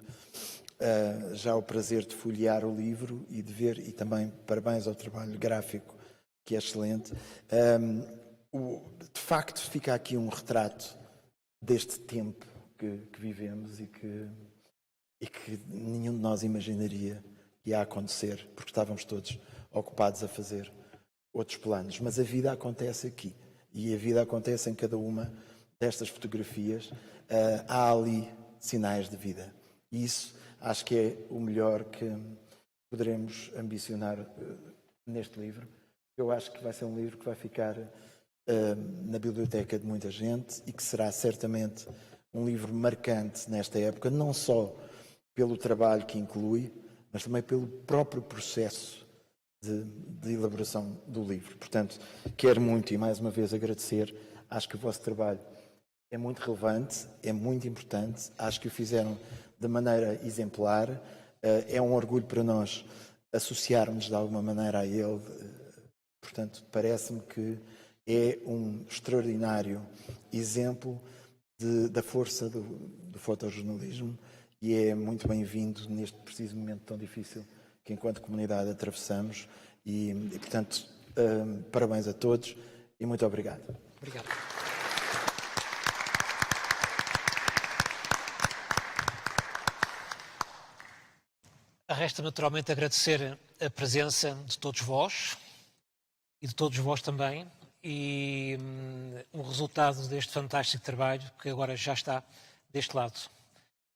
já o prazer de folhear o livro e de ver, e também parabéns ao trabalho gráfico, que é excelente, de facto fica aqui um retrato deste tempo que vivemos e que nenhum de nós imaginaria que ia acontecer, porque estávamos todos ocupados a fazer outros planos. Mas a vida acontece aqui, e a vida acontece em cada uma destas fotografias. Há ali sinais de vida. E isso acho que é o melhor que poderemos ambicionar neste livro. Eu acho que vai ser um livro que vai ficar na biblioteca de muita gente e que será certamente um livro marcante nesta época, não só pelo trabalho que inclui, mas também pelo próprio processo de elaboração do livro. Portanto, quero muito e mais uma vez agradecer. Acho que o vosso trabalho é muito relevante, é muito importante. Acho que o fizeram de maneira exemplar. É um orgulho para nós associarmos de alguma maneira a ele. Portanto, parece-me que é um extraordinário exemplo da força do fotojornalismo e é muito bem-vindo neste preciso momento tão difícil que enquanto comunidade atravessamos e portanto, parabéns a todos e muito obrigado. Obrigado. Resta naturalmente agradecer a presença de todos vós e de todos vós também e o resultado deste fantástico trabalho que agora já está deste lado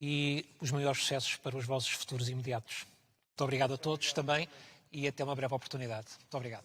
e os maiores sucessos para os vossos futuros imediatos. Muito obrigado a todos também e até uma breve oportunidade. Muito obrigado.